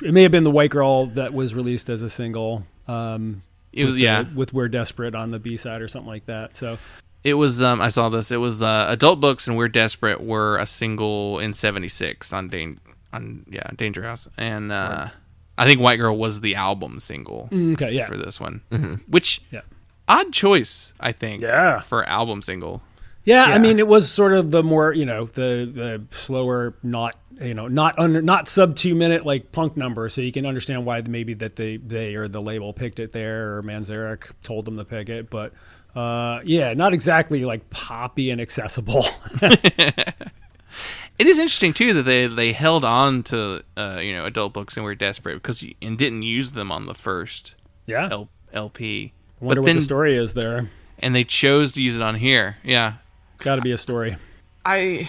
It may have been the White Girl that was released as a single. It was with We're Desperate on the B-side or something like that. So it was I saw this. It was Adult Books and We're Desperate were a single in 1976 on Danger House, and I think White Girl was the album single. For this one, which odd choice, I think. For album single. Yeah, I mean, it was sort of the more, the slower, not sub 2 minute like punk number. So you can understand why maybe that they or the label picked it there, or Manzarek told them to pick it. But not exactly like poppy and accessible. It is interesting too that they held on to Adult Books and We're Desperate and didn't use them on the first LP. I wonder what the story is there. And they chose to use it on here. Yeah. Got to be a story. I'd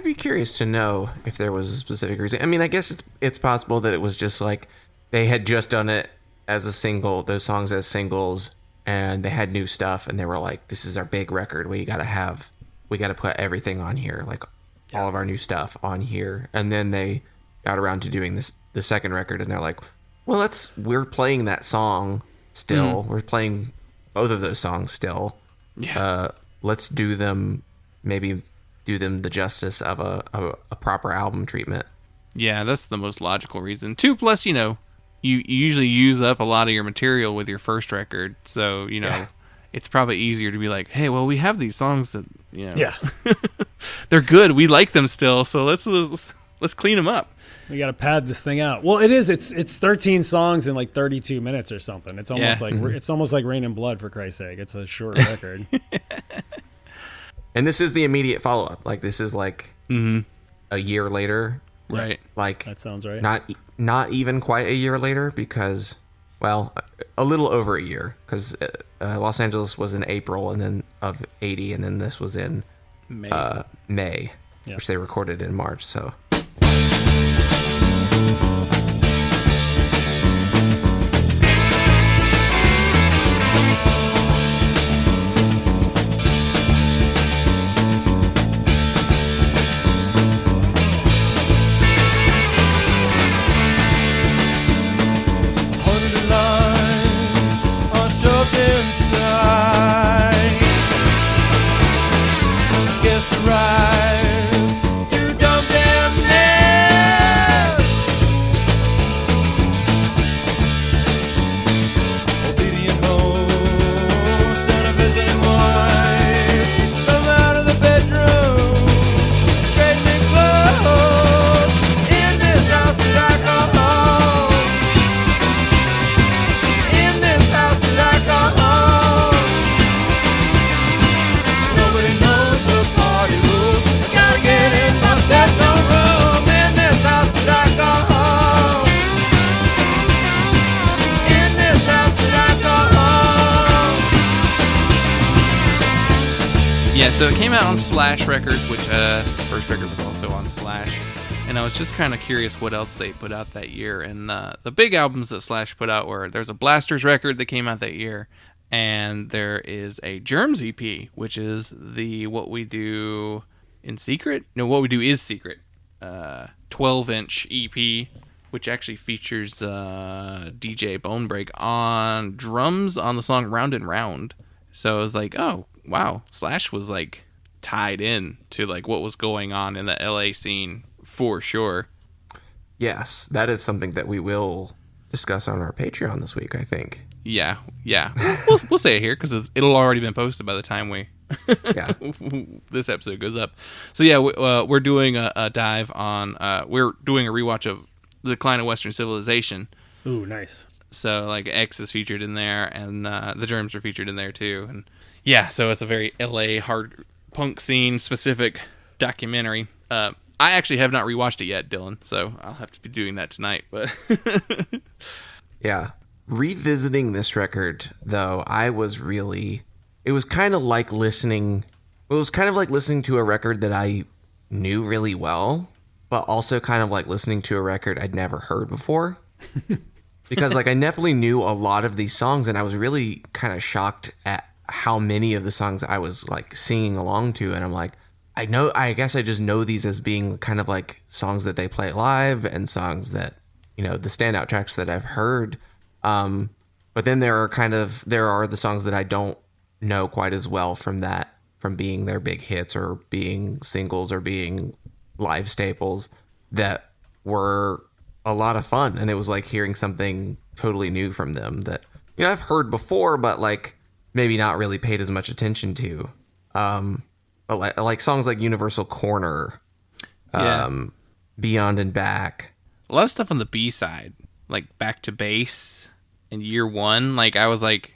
be curious to know if there was a specific reason. I mean, I guess it's possible that it was just like they had just done it as a single, those songs as singles, and they had new stuff, and they were like, "This is our big record. We got to put everything on here, like all of our new stuff on here." And then they got around to doing the second record, and they're like, "Well, we're playing that song still. We're playing both of those songs still. Yeah. Let's do them the justice of a proper album treatment." Yeah, that's the most logical reason. 2, plus, you usually use up a lot of your material with your first record, so it's probably easier to be like, hey, well, we have these songs that they're good, we like them still, so let's clean them up. We got to pad this thing out. Well, it's 13 songs in like 32 minutes or something. It's almost it's almost like Rain and Blood, for Christ's sake. It's a short record. And this is the immediate follow-up. Like, this is like a year later. Right. Like, that sounds right. Not even quite a year later, because, well, a little over a year, because Los Angeles was in April and then of 80, and then this was in May, which they recorded in March. So. Yeah, so it came out on Slash Records, which first record was also on Slash. And I was just kind of curious what else they put out that year. And the big albums that Slash put out were, there's a Blasters record that came out that year, and there is a Germs EP, which is the What We Do in Secret? No, What We Do Is Secret. 12-inch EP, which actually features DJ Bonebreak on drums on the song Round and Round. So I was like, oh, wow, Slash was like tied in to like what was going on in the LA scene for sure. Yes, that is something that we will discuss on our Patreon this week, I think. Yeah. We'll say it here because it'll already been posted by the time this episode goes up. So yeah, we're doing a dive on. We're doing a rewatch of The Decline of Western Civilization. Ooh, nice. So like X is featured in there, and the Germs are featured in there too, and yeah, so it's a very LA hard punk scene specific documentary. I actually have not rewatched it yet, Dylan, so I'll have to be doing that tonight. But yeah, revisiting this record though, it was kind of like listening to a record that I knew really well, but also kind of like listening to a record I'd never heard before. Because like I definitely knew a lot of these songs, and I was really kind of shocked at how many of the songs I was like singing along to, and I'm like, I guess I just know these as being kind of like songs that they play live and songs that, the standout tracks that I've heard. But then there are the songs that I don't know quite as well from being their big hits or being singles or being live staples that were a lot of fun. And it was like hearing something totally new from them that, I've heard before, but like maybe not really paid as much attention to. But like songs like Universal Corner, Beyond and Back. A lot of stuff on the B side, like Back to Base and Year One. Like I was like,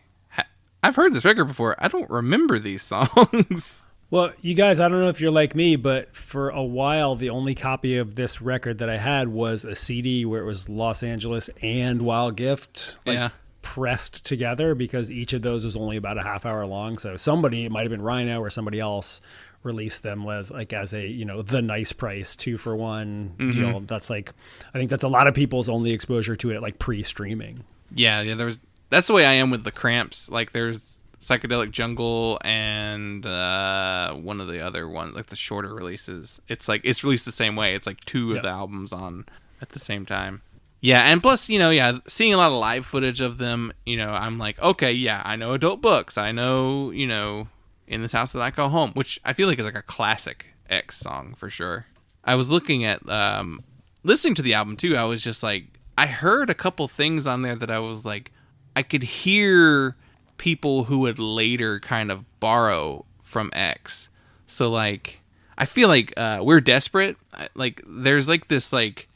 I've heard this record before. I don't remember these songs. Well, you guys, I don't know if you're like me, but for a while, the only copy of this record that I had was a CD where it was Los Angeles and Wild Gift pressed together, because each of those was only about a half hour long. So somebody, it might have been Rhino or somebody else, released them as a the nice price 2-for-1 deal. That's like, I think that's a lot of people's only exposure to it, like pre-streaming. Yeah, there was that's the way I am with the Cramps. Like there's Psychedelic Jungle and one of the other ones, like the shorter releases. It's like it's released the same way. It's like two of the albums on at the same time. Yeah, and plus, seeing a lot of live footage of them, I'm like, okay, yeah, I know Adult Books. I know, In This House That I Call Home, which I feel like is like a classic X song for sure. I was looking at, listening to the album too, I was just like, I heard a couple things on there that I was like, I could hear people who would later kind of borrow from X. So like, I feel like We're Desperate, like there's like this like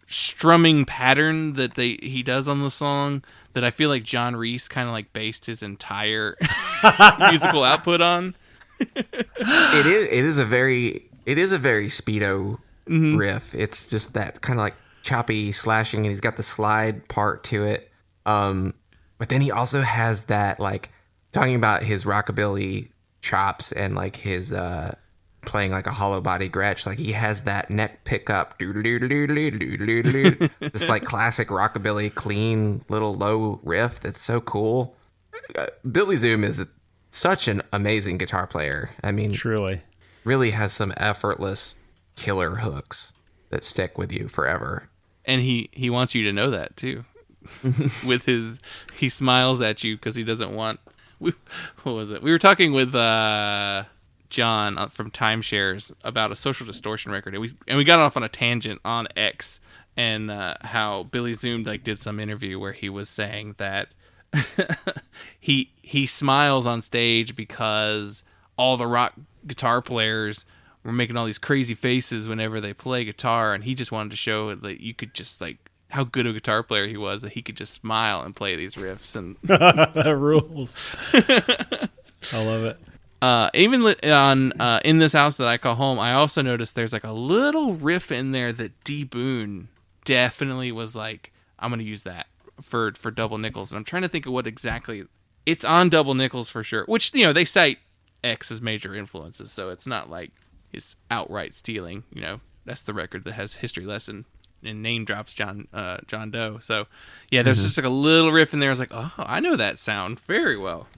strumming pattern that he does on the song that I feel like John Reese kind of like based his entire musical output on. It is a very Speedo riff. It's just that kind of like choppy slashing, and he's got the slide part to it. But then he also has that, like, talking about his rockabilly chops and like his playing like a hollow body Gretsch, like he has that neck pickup, just like classic rockabilly, clean little low riff that's so cool. Billy Zoom is such an amazing guitar player. I mean, truly, really has some effortless killer hooks that stick with you forever. And he wants you to know that too. With he smiles at you because he doesn't want. What was it? We were talking with John from Timeshares about a Social Distortion record, and we got off on a tangent on X and how Billy Zoom like did some interview where he was saying that he smiles on stage because all the rock guitar players were making all these crazy faces whenever they play guitar, and he just wanted to show that you could just like how good a guitar player he was, that he could just smile and play these riffs. And that rules. I love it. Even on In This House That I Call Home, I also noticed there's like a little riff in there that D. Boone definitely was like, I'm going to use that for Double Nickels. And I'm trying to think of what exactly it's on Double Nickels for sure, which, they cite X as major influences. So it's not like it's outright stealing, that's the record that has History Lesson and name drops John Doe. So yeah, there's just like a little riff in there. I was like, oh, I know that sound very well.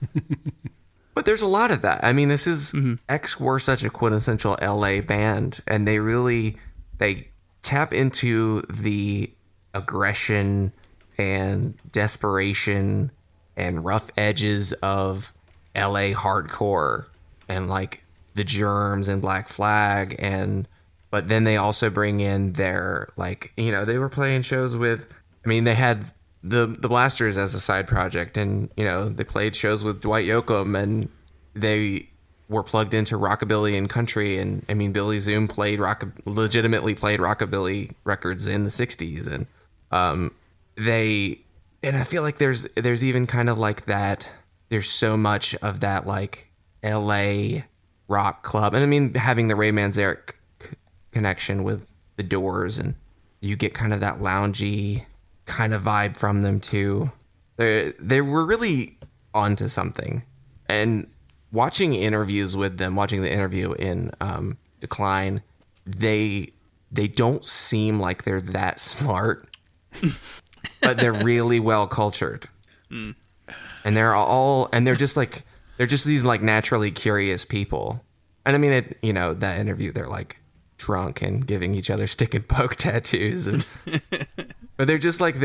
But there's a lot of that. I mean, this is X were such a quintessential LA band, and they tap into the aggression and desperation and rough edges of LA hardcore and like the Germs and Black Flag, but then they also bring in their, like, they were playing shows with, I mean, they had the Blasters as a side project, and they played shows with Dwight Yoakam, and they were plugged into rockabilly and country, and I mean Billy Zoom legitimately played rockabilly records in the 60s, and I feel like there's even kind of like that, there's so much of that like LA rock club, and I mean having the Ray Manzarek connection with the Doors, and you get kind of that loungy kind of vibe from them too. They were really onto something. And watching interviews with them, watching the interview in Decline, they don't seem like they're that smart, but they're really well cultured. And they're just these like naturally curious people. And I mean, that interview, they're like drunk and giving each other stick and poke tattoos, and but they're just like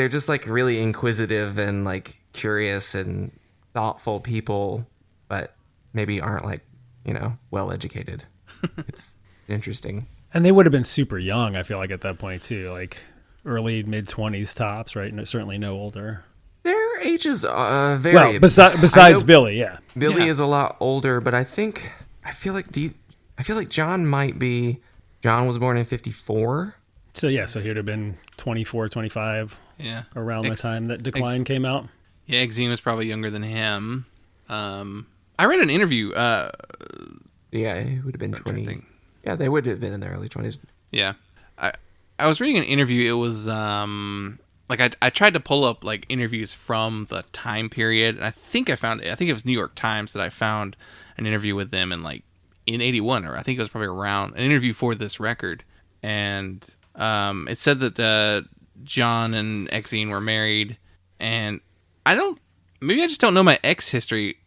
really inquisitive and like curious and thoughtful people, but maybe aren't like well educated. It's interesting. And they would have been super young, I feel like, at that point too, like early mid-20s tops, right? No, certainly no older. Their ages vary. Well, besides Billy, yeah. Billy is a lot older, but I feel like John was born in 1954. So yeah, so he would have been 24, 25 around the time that Decline came out. Yeah, Exene was probably younger than him. I read an interview. Yeah, it would have been 20. Yeah, they would have been in their early 20s. Yeah. I was reading an interview. It was like I tried to pull up like interviews from the time period, and I think it was New York Times that I found an interview with them in 81, or I think it was probably around an interview for this record. And it said that John and Exene were married, and I don't Maybe I just don't know my X history.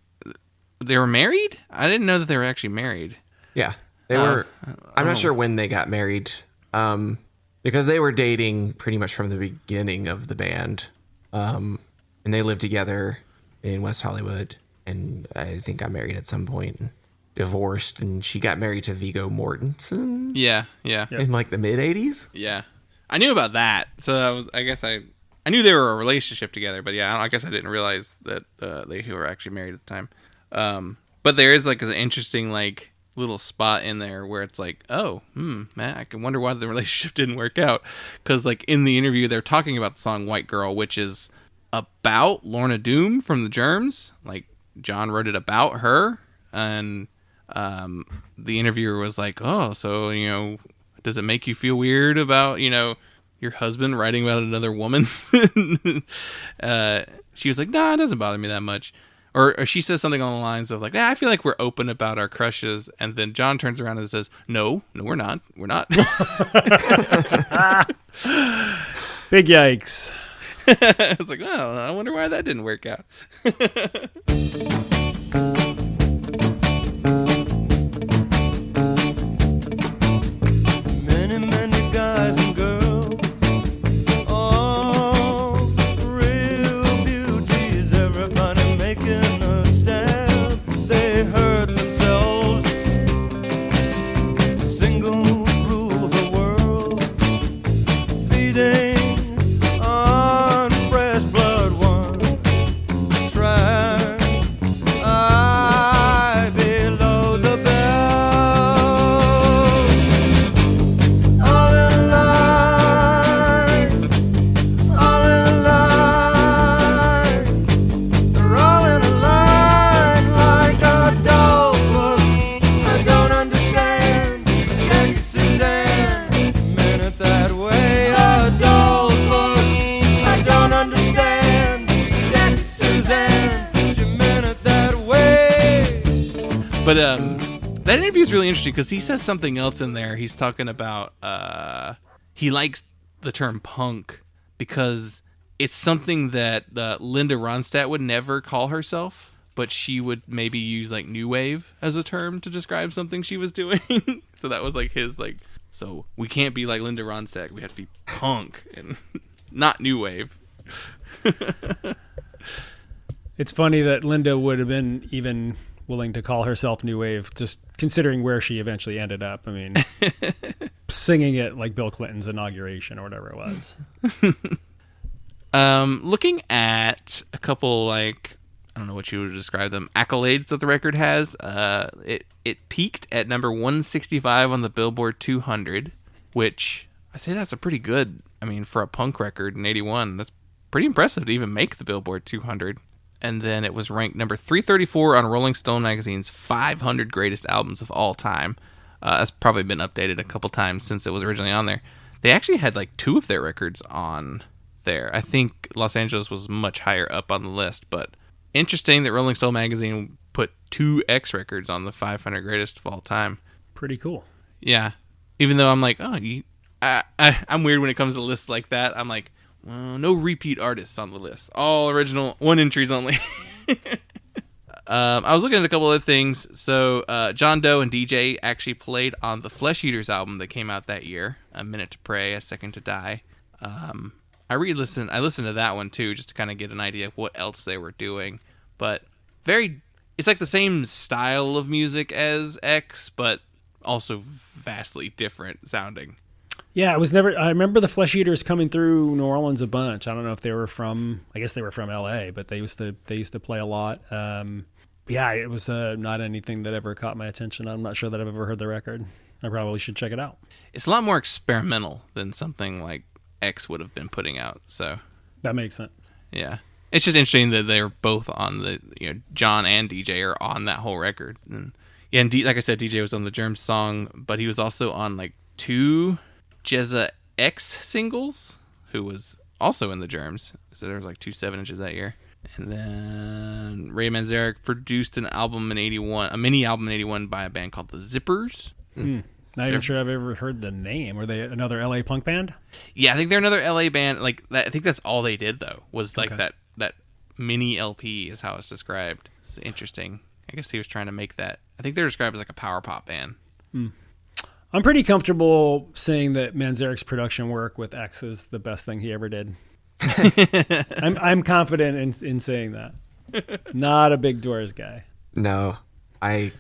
They were married? I didn't know that they were actually married. Yeah, they were. I'm not sure when they got married, because they were dating pretty much from the beginning of the band, and they lived together in West Hollywood. And I think got married at some point, and divorced, and she got married to Viggo Mortensen. Yeah. In like the mid '80s. Yeah, I knew about that, so I guess I knew they were a relationship together. But yeah, I guess I didn't realize that they were actually married at the time. But there is like an interesting like little spot in there where it's like, oh, man, I can wonder why the relationship didn't work out, because like in the interview they're talking about the song "White Girl," which is about Lorna Doom from the Germs. Like John wrote it about her, and the interviewer was like, oh, so, does it make you feel weird about, your husband writing about another woman? She was like, nah, it doesn't bother me that much. Or she says something along the lines of like, I feel like we're open about our crushes. And then John turns around and says, no, we're not. We're not. Big yikes. It's like, well, I wonder why that didn't work out. Many guys and girls, all real beauties, everybody making a stand. They hurt themselves, singles rule the world, feeding on fresh blood one track. I below the belt, all in line, all in line. They're all in a line like a dog. I don't understand. Jackie Suzanne meant it that way. A dog looks. I don't understand. Jackie Suzanne, she meant it that way. But that interview is really interesting because he says something else in there. He's talking about he likes the term punk because it's something that Linda Ronstadt would never call herself, but she would maybe use like new wave as a term to describe something she was doing. So that was like his like, so we can't be like Linda Ronstadt. We have to be punk and not new wave. It's funny that Linda would have been even willing to call herself new wave, just considering where she eventually ended up. I mean, singing it like Bill Clinton's inauguration or whatever it was. Looking at a couple, like, I don't know what you would describe them, accolades that the record has. It peaked at number 165 on the Billboard 200, which I say that's a pretty good, I mean, for a punk record in 81, that's pretty impressive to even make the Billboard 200. And then it was ranked number 334 on Rolling Stone magazine's 500 greatest albums of all time. That's probably been updated a couple times since it was originally on there. They actually had like two of their records on there. I think Los Angeles was much higher up on the list, but interesting that Rolling Stone magazine put two X records on the 500 greatest of all time. Pretty cool. Yeah. Even though I'm like, I'm weird when it comes to lists like that. I'm like, well, no repeat artists on the list. All original, one entries only. I was looking at a couple other things. So John Doe and DJ actually played on the Flesh Eaters album that came out that year, A Minute to Pray, A Second to Die. I listened to that one too, just to kind of get an idea of what else they were doing. But it's like the same style of music as X, but also vastly different sounding. Yeah, I remember the Flesh Eaters coming through New Orleans a bunch. I don't know if they were I guess they were from LA, but they used to play a lot. Yeah, it was not anything that ever caught my attention. I'm not sure that I've ever heard the record. I probably should check it out. It's a lot more experimental than something like X would have been putting out. So that makes sense. Yeah. It's just interesting that they're both on the, John and DJ are on that whole record. And like I said, DJ was on the Germs song, but he was also on like two Jezza X singles, who was also in the Germs. So there was like 2 7-inches that year. And then Ray Manzarek produced an album in 81, a mini album in 81 by a band called the Zippers. Not even sure I've ever heard the name. Were they another LA punk band? Yeah, I think they're another LA band. Like I think that's all they did though, was like that mini LP is how it's described. It's interesting. I guess he was trying to make that. I think they're described as like a power pop band. I'm pretty comfortable saying that Manzarek's production work with X is the best thing he ever did. I'm confident in saying that. Not a big Doors guy. No, I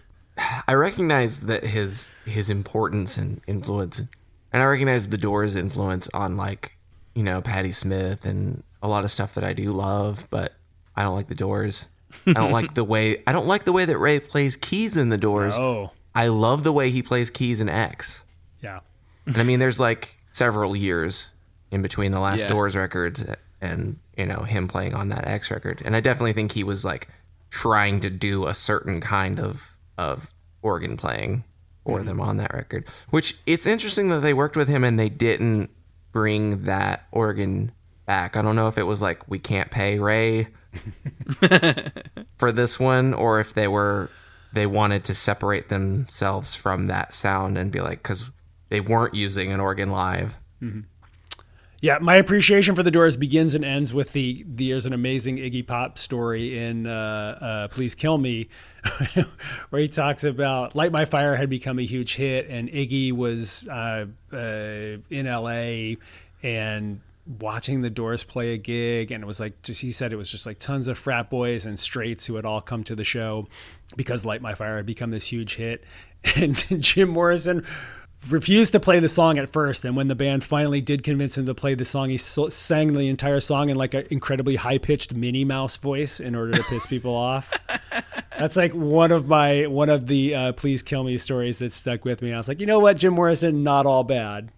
recognize that his importance and influence, and I recognize the Doors' influence on, like, you know, Patti Smith and a lot of stuff that I do love, but I don't like the Doors. I don't like the way that Ray plays keys in the Doors. Oh, I love the way he plays keys in X. yeah. And I mean, there's like several years in between the last Yeah. Doors records and, you know, him playing on that X record. And I definitely think he was like trying to do a certain kind of organ playing for them on that record, which it's interesting that they worked with him and they didn't bring that organ back. I don't know if it was like, we can't pay Ray for this one, or if they wanted to separate themselves from that sound and be like, because they weren't using an organ live. Yeah, my appreciation for the Doors begins and ends with there's an amazing Iggy Pop story in Please Kill Me, where he talks about Light My Fire had become a huge hit, and Iggy was in LA and watching the Doors play a gig, and it was like, he said it was just like tons of frat boys and straights who had all come to the show because Light My Fire had become this huge hit, and Jim Morrison refused to play the song at first, and when the band finally did convince him to play the song, he sang the entire song in like an incredibly high-pitched Minnie Mouse voice in order to piss people off. That's like one of the Please Kill Me stories that stuck with me. I was like, you know what, Jim Morrison, not all bad.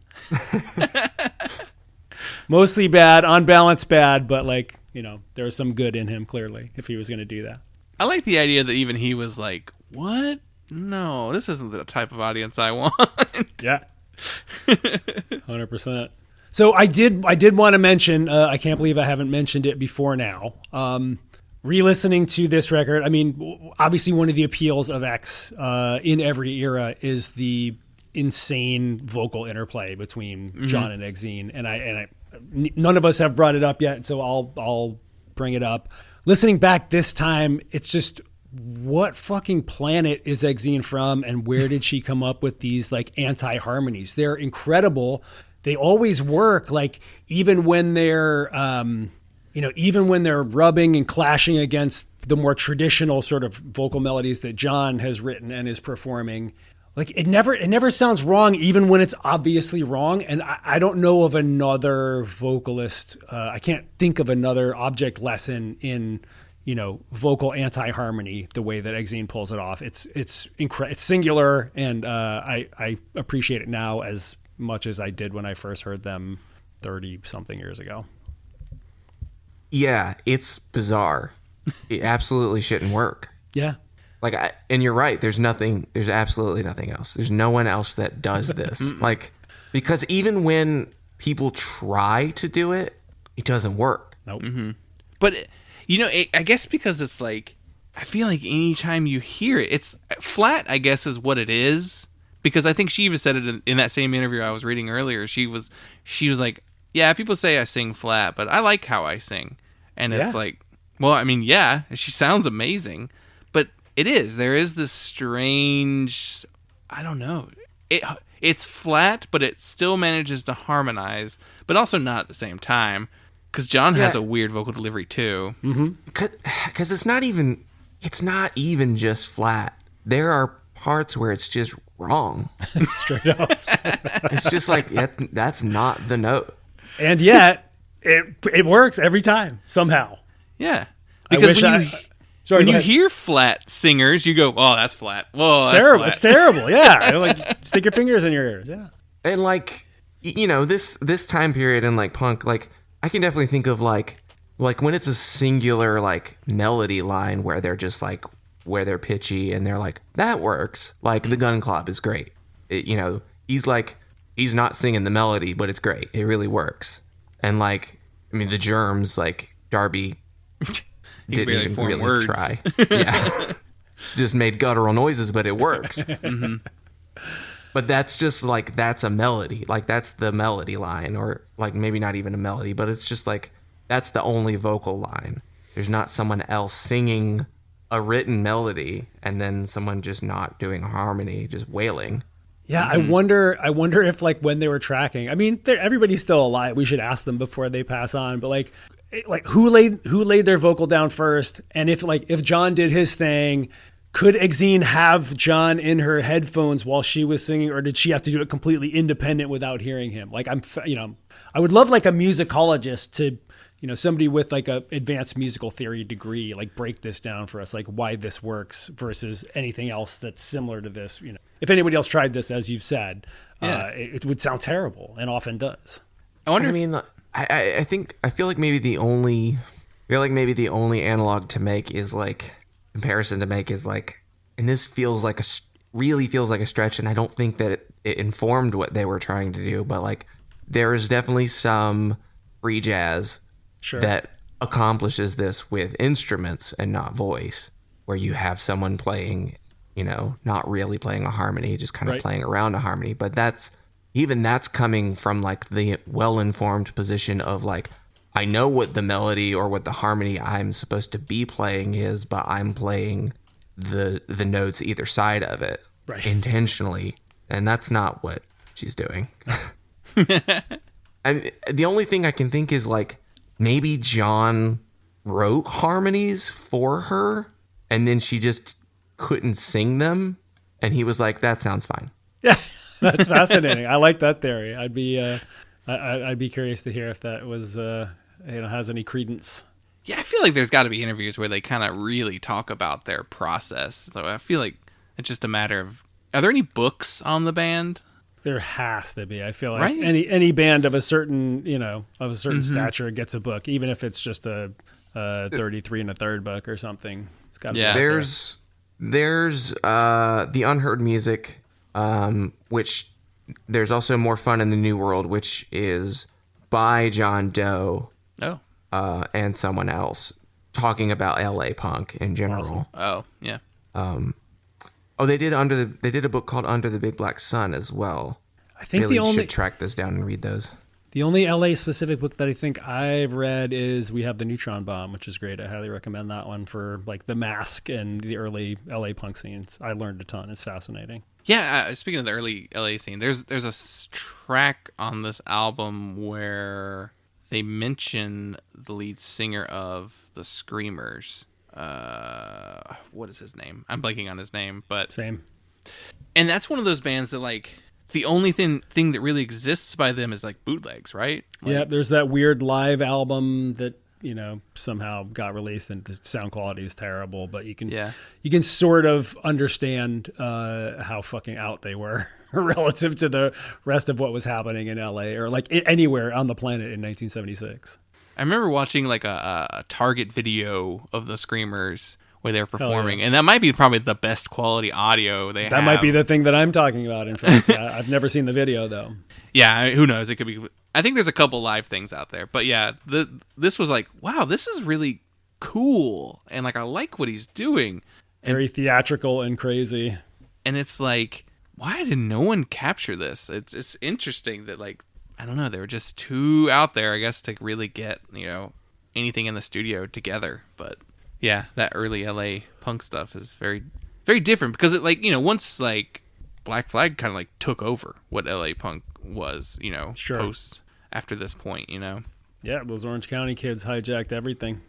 Mostly bad, on balance bad, but like, you know, there was some good in him clearly if he was going to do that. I like the idea that even he was like, what? No, this isn't the type of audience I want. Yeah. 100%. So I did want to mention, I can't believe I haven't mentioned it before now. Re-listening to this record, I mean, obviously one of the appeals of X in every era is the insane vocal interplay between John and Exene, and I none of us have brought it up yet, so I'll bring it up. Listening back this time, it's just, what fucking planet is Exene from, and where did she come up with these like anti-harmonies? They're incredible. They always work. Like even when they're rubbing and clashing against the more traditional sort of vocal melodies that John has written and is performing, like it never sounds wrong, even when it's obviously wrong. And I don't know of another vocalist. I can't think of another object lesson in, you know, vocal anti-harmony the way that Exene pulls it off. It's singular, and I appreciate it now as much as I did when I first heard them 30-something years ago. Yeah, it's bizarre. It absolutely shouldn't work. Yeah. And you're right. There's absolutely nothing else. There's no one else that does this. Like, because even when people try to do it, it doesn't work. Nope. Mm-hmm. But, you know, I guess because it's like, I feel like anytime you hear it, it's flat, I guess, is what it is. Because I think she even said it in that same interview I was reading earlier. She was like, yeah, people say I sing flat, but I like how I sing. And it's like, well, I mean, yeah, she sounds amazing. But it is. There is this strange, I don't know. It's flat, but it still manages to harmonize, but also not at the same time. Because John has a weird vocal delivery too. Because it's not even just flat. There are parts where it's just wrong. Straight up. It's just like, that's not the note. And yet, it works every time, somehow. Yeah. Because when you hear flat singers, you go, oh, that's flat. Whoa, that's terrible. flat. It's terrible. Yeah. Like, stick your fingers in your ears. Yeah. And like, you know, this time period in like punk, like I can definitely think of like when it's a singular like melody line where they're just like, where they're pitchy and they're like, that works. Like the Gun Club is great. You know, he's not singing the melody, but it's great. It really works. And like, I mean, the Germs, like Darby didn't even really words. Try. Yeah. Just made guttural noises, but it works. Mm-hmm. But that's just like, that's a melody. Like that's the melody line, or like maybe not even a melody, but it's just like, that's the only vocal line. there's not someone else singing a written melody and then someone just not doing harmony, just wailing. Yeah, I wonder if like when they were tracking. I mean, everybody's still alive. We should ask them before they pass on. But like who laid their vocal down first? And if John did his thing, could Exene have John in her headphones while she was singing, or did she have to do it completely independent without hearing him? Like I would love like a musicologist to, somebody with like a advanced musical theory degree, like break this down for us, like why this works versus anything else that's similar to this. If anybody else tried this, as you've said, it would sound terrible, and often does. I wonder. I feel like maybe the only analog to make is like comparison to make is like, and this really feels like a stretch, and I don't think that it informed what they were trying to do, but like there is definitely some free jazz that accomplishes this with instruments and not voice, where you have someone playing, not really playing a harmony, just kind of playing around a harmony. But that's coming from like the well-informed position of like, I know what the melody or what the harmony I'm supposed to be playing is, but I'm playing the notes either side of it intentionally, and that's not what she's doing. And the only thing I can think is like maybe John wrote harmonies for her, and then she just couldn't sing them, and he was like, "That sounds fine." Yeah, that's fascinating. I like that theory. I'd be curious to hear if that was has any credence. Yeah, I feel like there's got to be interviews where they kind of really talk about their process. So I feel like it's just a matter of, are there any books on the band? There has to be. I feel like any band of a certain stature gets a book, even if it's just a 33 and a third book or something. It's got to be. There's the Unheard Music, which there's also More Fun in the New World, which is by John Doe. Oh. And someone else talking about LA punk in general. Awesome. Oh, yeah. They did a book called Under the Big Black Sun as well. I think really should track those down and read those. The only LA specific book that I think I've read is We Have the Neutron Bomb, which is great. I highly recommend that one for like the Mask and the early LA punk scenes. I learned a ton. It's fascinating. Yeah, speaking of the early LA scene, there's a track on this album where they mention the lead singer of the Screamers. What is his name? I'm blanking on his name, but same. And that's one of those bands that like the only thing that really exists by them is like bootlegs, right? Like, yeah, there's that weird live album that somehow got released, and the sound quality is terrible, but you can sort of understand how fucking out they were relative to the rest of what was happening in LA or like anywhere on the planet in 1976. I remember watching like a Target video of the Screamers where they're performing, and that might be probably the best quality audio they have. That might be the thing that I'm talking about, in fact. I've never seen the video, though. Yeah, who knows? It could be. I think there's a couple live things out there. But yeah, this was like, wow, this is really cool. And like, I like what he's doing. Very theatrical and crazy. And it's like, why did no one capture this? It's interesting that like, I don't know, they were just too out there, I guess, to really get, anything in the studio together. But yeah, that early LA punk stuff is very, very different because it like, once like Black Flag kind of like took over what LA punk was, post after this point, Yeah, those Orange County kids hijacked everything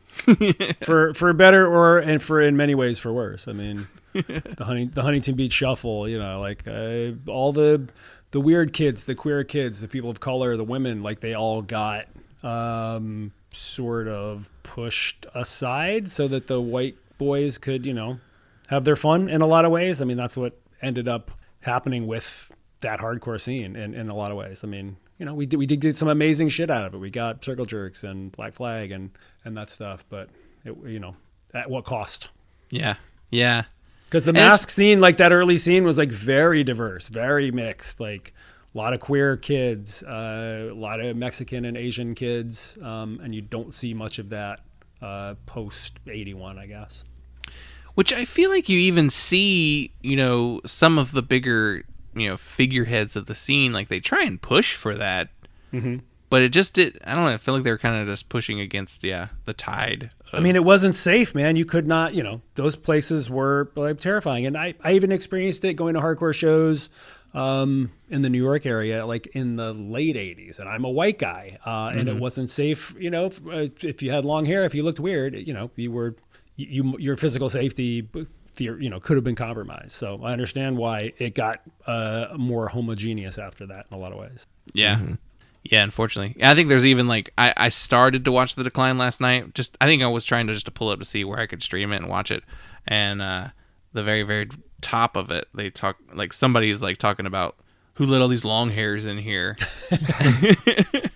for better and for in many ways for worse. I mean, the Huntington Beach Shuffle, all the weird kids, the queer kids, the people of color, the women, like they all got sort of pushed aside so that the white boys could, have their fun in a lot of ways. I mean, that's what ended up happening with that hardcore scene in a lot of ways. I mean, we did get some amazing shit out of it. We got Circle Jerks and Black Flag and that stuff, but at what cost? Yeah. Yeah. Because the Mask scene, like that early scene, was like very diverse, very mixed. Like a lot of queer kids, a lot of Mexican and Asian kids, and you don't see much of that post 81, I guess. Which I feel like you even see, some of the bigger, figureheads of the scene, like they try and push for that, but it just did. I don't know. I feel like they were kind of just pushing against the tide. I mean, it wasn't safe, man. You could not, those places were like terrifying. And I even experienced it going to hardcore shows in the New York area, like in the late 80s. And I'm a white guy, and it wasn't safe. If you had long hair, if you looked weird, your physical safety, could have been compromised. So I understand why it got more homogeneous after that in a lot of ways. Yeah. Mm-hmm. Yeah, unfortunately. I think there's even I started to watch The Decline last night. I think I was trying to pull up to see where I could stream it and watch it. And the very, very top of it, they talk somebody's talking about who let all these long hairs in here. I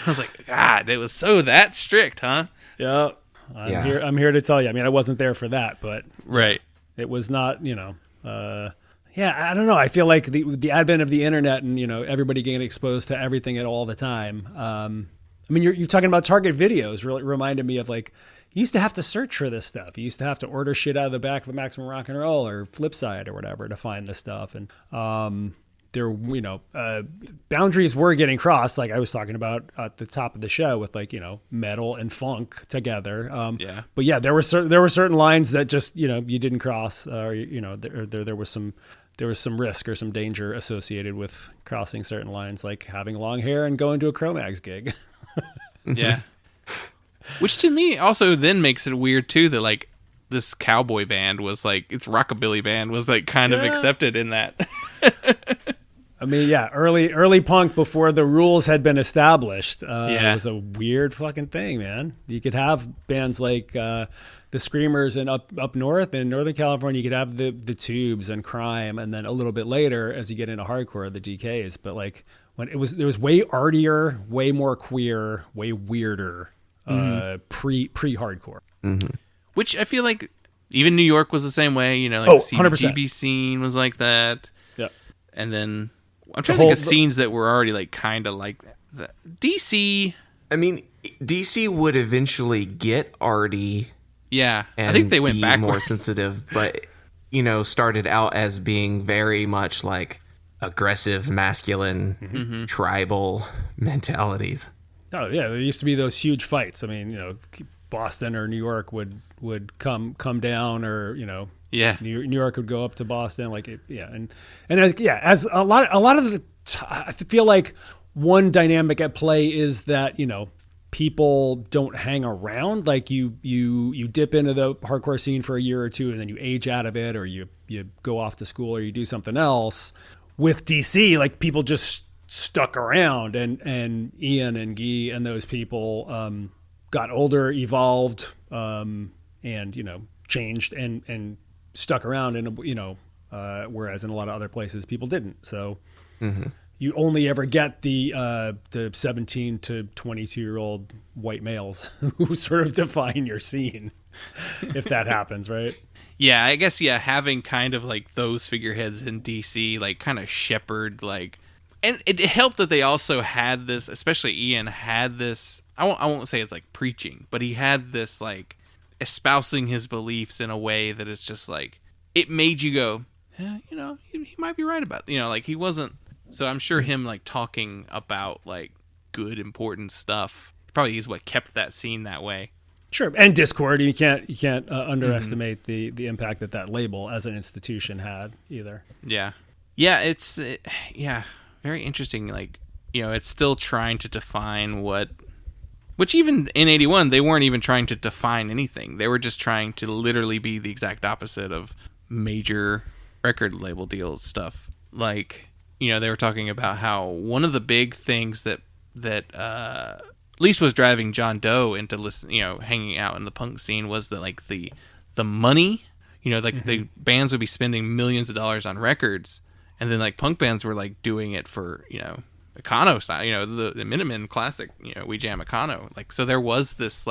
was like, God, it was so that strict, huh? Yeah. I'm here to tell you. I mean, I wasn't there for that, but right. It was not, yeah, I don't know. I feel like the advent of the internet and, everybody getting exposed to everything at all the time. I mean, you're talking about Target videos really reminded me of you used to have to search for this stuff. You used to have to order shit out of the back of a Maximum Rock and Roll or Flipside or whatever to find this stuff. And boundaries were getting crossed, like I was talking about at the top of the show with metal and funk together. But yeah, there were certain lines that just you didn't cross, or there was some risk or some danger associated with crossing certain lines, like having long hair and going to a Cro-Mags gig. Yeah, which to me also then makes it weird too that this cowboy band was its rockabilly band was kind of accepted in that. I mean, yeah, early punk before the rules had been established. It was a weird fucking thing, man. You could have bands like the Screamers and up north in Northern California. You could have the Tubes and Crime, and then a little bit later, as you get into hardcore, the DKs. But when there was way artier, way more queer, way weirder pre-hardcore. Mm-hmm. Which I feel like even New York was the same way. The 100%. CBGB scene was like that. Yeah, and then I'm trying to think of scenes that were already kind of like that. DC. I mean, DC would eventually get arty. Yeah, and I think they went back more sensitive, but started out as being very much aggressive, masculine, tribal mentalities. Oh yeah, there used to be those huge fights. I mean, Boston or New York would come down, or New York would go up to Boston, as a lot of the I feel like one dynamic at play is that people don't hang around. You dip into the hardcore scene for a year or two and then you age out of it, or you go off to school or you do something else. With DC, people just stuck around, and Ian and Guy and those people got older, evolved, and changed and stuck around, and whereas in a lot of other places people didn't. So you only ever get the 17 to 22-year-old white males who sort of define your scene, if that happens, right? Yeah, I guess having kind of those figureheads in DC kind of shepherd and it helped that they also had this, especially Ian had this. I won't say it's preaching, but he had this espousing his beliefs in a way that it's just it made you go, yeah, he might be right about he wasn't. So I'm sure him talking about good important stuff probably is what kept that scene that way. Sure, and Discord. You can't underestimate the impact that label as an institution had either. Yeah, it's very interesting. It's still trying to define which even in 81 they weren't even trying to define anything. They were just trying to literally be the exact opposite of major record label deal stuff. They were talking about how one of the big things that at least was driving John Doe into hanging out in the punk scene was that the money, the bands would be spending millions of dollars on records, and then punk bands were doing it for Econo style, the Minutemen classic, We Jam Econo. So there was this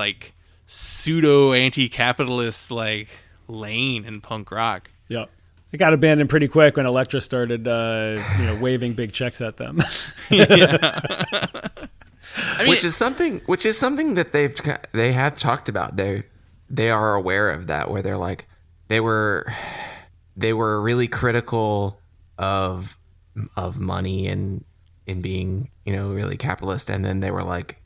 pseudo anti-capitalist lane in punk rock. Yeah. It got abandoned pretty quick when Elektra started, waving big checks at them. I mean, which is something that they have talked about. They are aware of that, where they're they were really critical of money and in being, really capitalist. And then they were like,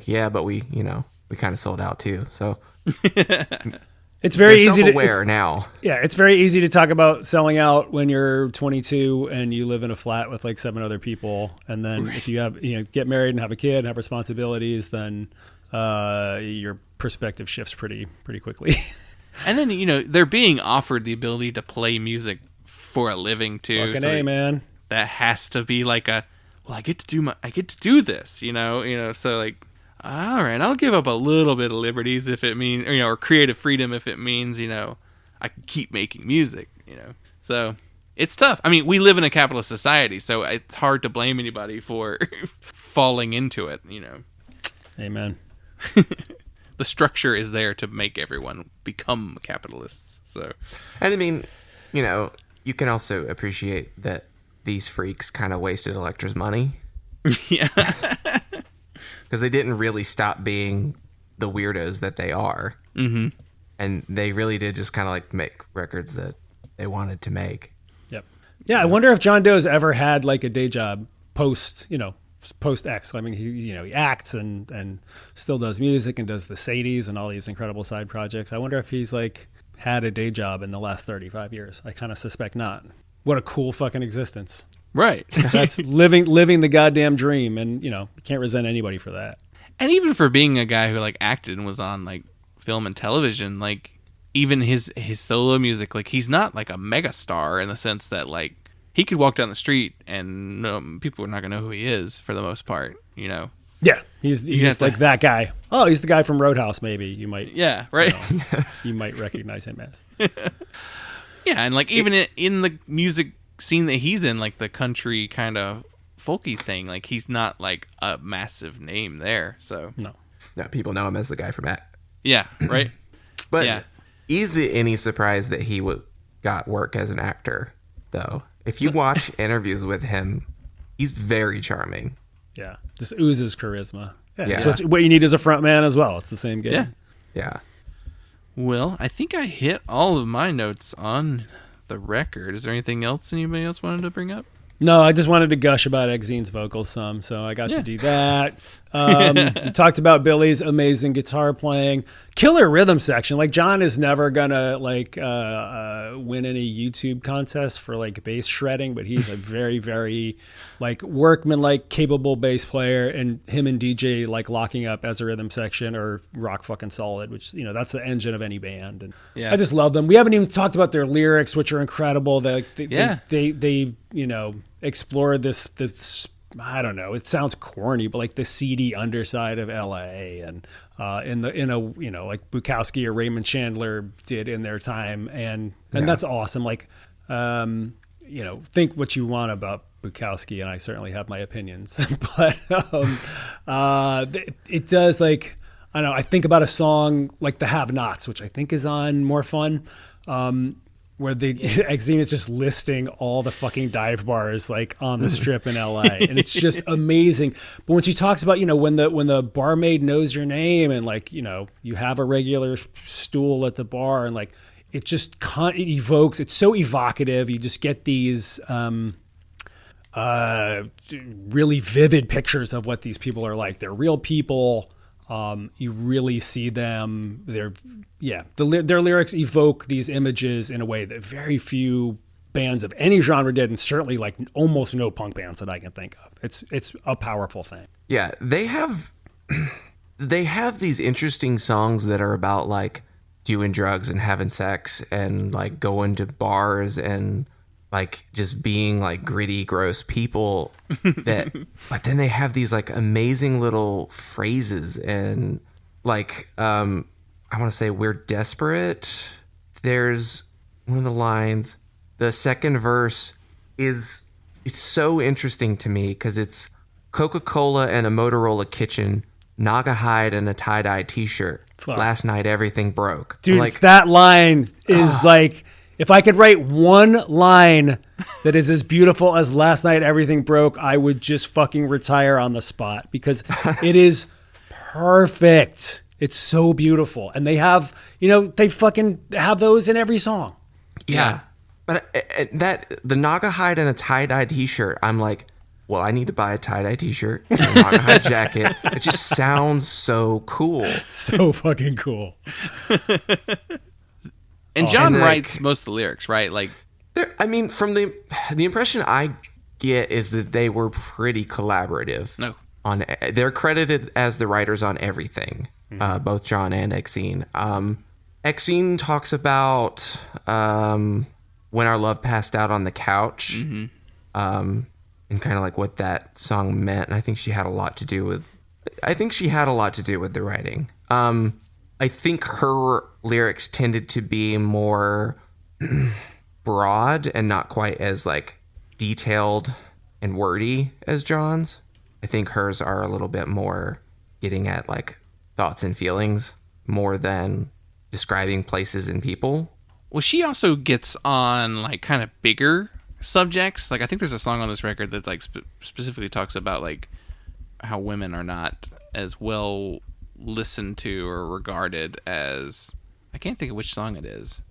yeah, but we kind of sold out too. So It's very they're easy self-aware now. Yeah, it's very easy to talk about selling out when you're 22 and you live in a flat with like 7 other people, and then if you have get married and have a kid and have responsibilities, then your perspective shifts pretty quickly. And then they're being offered the ability to play music for a living too. Fucking so A, man. That has to be like I get to do this, so like, all right, I'll give up a little bit of liberties if it means, or creative freedom if it means, I can keep making music, So it's tough. I mean, we live in a capitalist society, so it's hard to blame anybody for falling into it, Amen. The structure is there to make everyone become capitalists. So, And I mean, you can also appreciate that these freaks kind of wasted Elektra's money. yeah. Because they didn't really stop being the weirdos that they are. Mm-hmm. And they really did just kind of like make records that they wanted to make. Yep. Yeah, I wonder if John Doe's ever had like a day job post X. I mean, he acts and still does music and does the Sadies and all these incredible side projects. I wonder if he's like had a day job in the last 35 years. I kind of suspect not. What a cool fucking existence. Right. That's living the goddamn dream, and you can't resent anybody for that. And even for being a guy who like acted and was on like film and television, like even his solo music, like he's not like a mega star in the sense that like he could walk down the street and people are not gonna know who he is for the most part, Yeah, he's just like that guy. Oh, he's the guy from Roadhouse. Maybe you might. Yeah, right. You might recognize him as. Yeah, and like even in the music scene that he's in, like the country kind of folky thing, like he's not like a massive name there. So No, people know him as the guy from Act. yeah, right. But yeah. is it any surprise that he got work as an actor, though? If you watch interviews with him, he's very charming. yeah, just oozes charisma. Yeah. It's what you need as a front man as well. It's the same game. Yeah. Yeah. Well, I think I hit all of my notes on the record. Is there anything else anybody else wanted to bring up? No, I just wanted to gush about Exene's vocals some, so I got to do that. We talked about Billy's amazing guitar playing, killer rhythm section. Like John is never gonna win any YouTube contest for like bass shredding, but he's a very, very like workman-like capable bass player, and him and DJ like locking up as a rhythm section or rock fucking solid, which that's the engine of any band. And I just love them. We haven't even talked about their lyrics, which are incredible. They explore this I don't know, it sounds corny, but like the seedy underside of LA, and like Bukowski or Raymond Chandler did in their time, and that's awesome. Like think what you want about Bukowski, and I certainly have my opinions, but it does, like, I don't know, I think about a song like The Have-Nots, which I think is on More Fun, where Exene is just listing all the fucking dive bars like on the strip in LA, and it's just amazing. But when she talks about when the barmaid knows your name, and like you have a regular stool at the bar, and like it just it evokes. It's so evocative. You just get these really vivid pictures of what these people are like. They're real people. You really see them. Their lyrics evoke these images in a way that very few bands of any genre did, and certainly like almost no punk bands that I can think of. It's a powerful thing. Yeah, they have these interesting songs that are about like doing drugs and having sex and like going to bars and like just being like gritty, gross people but then they have these like amazing little phrases, and like, I want to say We're Desperate. There's one of the lines, the second verse it's so interesting to me because it's Coca-Cola and a Motorola kitchen, Naga hide and a tie-dye t-shirt. Fuck. Last night, everything broke. Dude, like, that line is like, if I could write one line that is as beautiful as Last Night Everything Broke, I would just fucking retire on the spot, because it is perfect. It's so beautiful. And they have, they fucking have those in every song. Yeah. But the Naga hide and a tie-dye t-shirt, I'm like, well, I need to buy a tie-dye t-shirt and a rawhide jacket. It just sounds so cool. So fucking cool. And John And, like, writes most of the lyrics, right? Like, I mean, from the impression I get is that they were pretty collaborative. No. They're credited as the writers on everything, both John and Exene. Exene talks about when our love passed out on the couch, and kind of like what that song meant. And I think she had a lot to do with. The writing. I think her lyrics tended to be more broad and not quite as like detailed and wordy as John's. I think hers are a little bit more getting at like thoughts and feelings more than describing places and people. well, she also gets on like kind of bigger subjects. Like I think there's a song on this record that like specifically talks about like how women are not as well listened to or regarded as, I can't think of which song it is.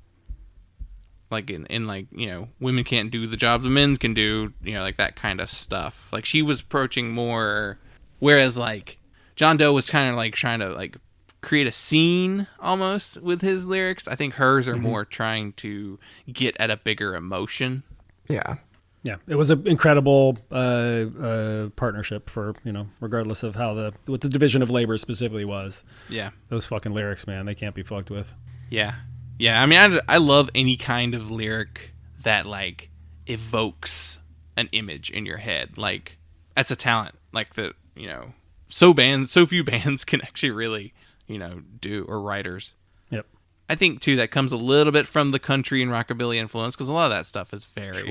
Like in like, you know, women can't do the jobs men can do, you know, like that kind of stuff. Like she was approaching more, whereas like John Doe was kind of like trying to like create a scene almost with his lyrics. I think hers are more trying to get at a bigger emotion. Yeah. Yeah, it was an incredible partnership for, you know, regardless of how what the division of labor specifically was. Yeah. Those fucking lyrics, man, they can't be fucked with. Yeah. Yeah, I mean, I love any kind of lyric that, like, evokes an image in your head. Like, that's a talent. Like, that, you know, so few bands can actually really, you know, do, or writers. Yep. I think, too, that comes a little bit from the country and rockabilly influence, because a lot of that stuff is very,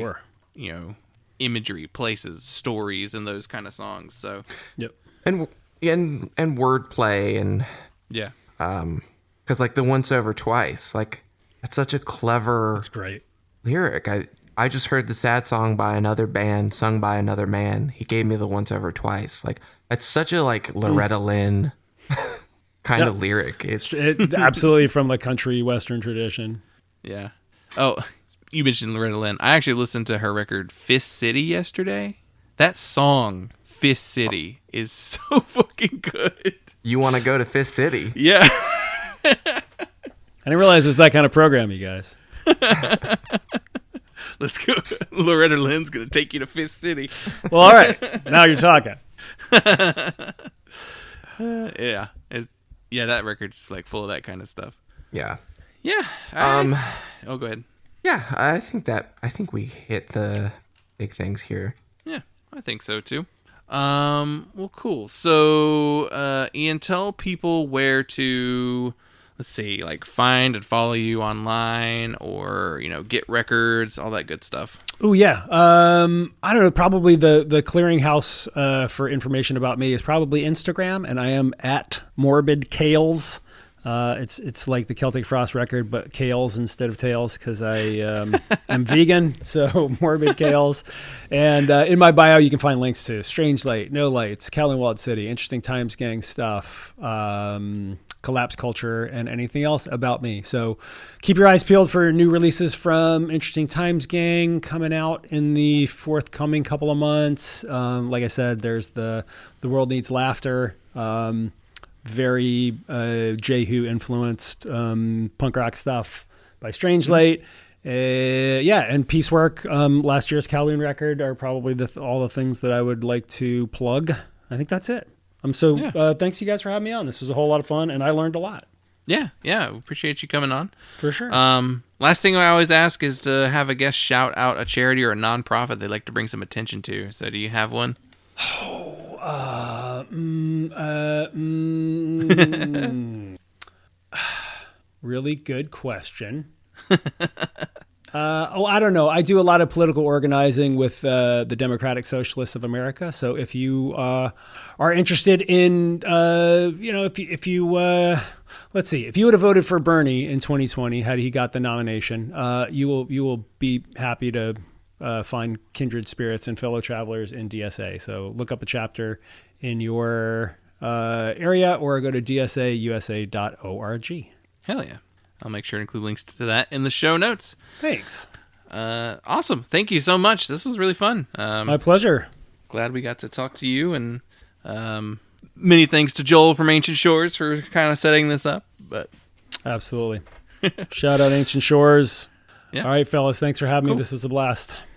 you know, imagery, places, stories, and those kind of songs. So, yep. And wordplay and yeah. Because like the once over twice, like that's such a clever, That's great. lyric. I just heard the sad song by another band sung by another man. He gave me the once over twice. Like that's such a like Loretta Lynn kind of lyric. It's Absolutely from the country western tradition. Yeah. Oh, you mentioned Loretta Lynn. I actually listened to her record Fist City yesterday. That song Fist City is so fucking good. You want to go to Fist City? Yeah. I didn't realize it was that kind of program, you guys. Let's go. Loretta Lynn's going to take you to Fist City. Well, all right. Now you're talking. Yeah. Yeah, that record's like full of that kind of stuff. Yeah. Yeah. Oh, go ahead. Yeah, I think we hit the big things here. Yeah, I think so too. Well, cool. So, Ian, tell people where to, let's see, like find and follow you online, or, you know, get records, all that good stuff. Oh yeah. I don't know. Probably the clearinghouse for information about me is probably Instagram, and I am at Morbid Kales. It's like the Celtic Frost record, but kales instead of tails, because I'm vegan, so Morbid Kales. And in my bio, you can find links to Strangelight, No Lights, Kowloon Walled City, Interesting Times Gang stuff, Collapseculture, and anything else about me. So keep your eyes peeled for new releases from Interesting Times Gang coming out in the forthcoming couple of months. Like I said, there's the World Needs Laughter. Very Jehu influenced punk rock stuff by Strangelight. And Piecework, last year's Kowloon record, are probably all the things that I would like to plug. I think that's it. Thanks you guys for having me on. This was a whole lot of fun, and I learned a lot. Yeah, appreciate you coming on. For sure. Last thing I always ask is to have a guest shout out a charity or a nonprofit they'd like to bring some attention to. So do you have one? Really good question. I don't know. I do a lot of political organizing with the Democratic Socialists of America. So if you are interested in, if you would have voted for Bernie in 2020 had he got the nomination, you will be happy to find kindred spirits and fellow travelers in DSA. So look up a chapter in your area, or go to dsausa.org. Hell yeah. I'll make sure to include links to that in the show notes. Thanks. Awesome. Thank you so much. This was really fun. My pleasure. glad we got to talk to you, and many thanks to Joel from Ancient Shores for kind of setting this up. But Absolutely. Shout out Ancient Shores. Yeah. All right, fellas. Thanks for having Cool. me. This was a blast.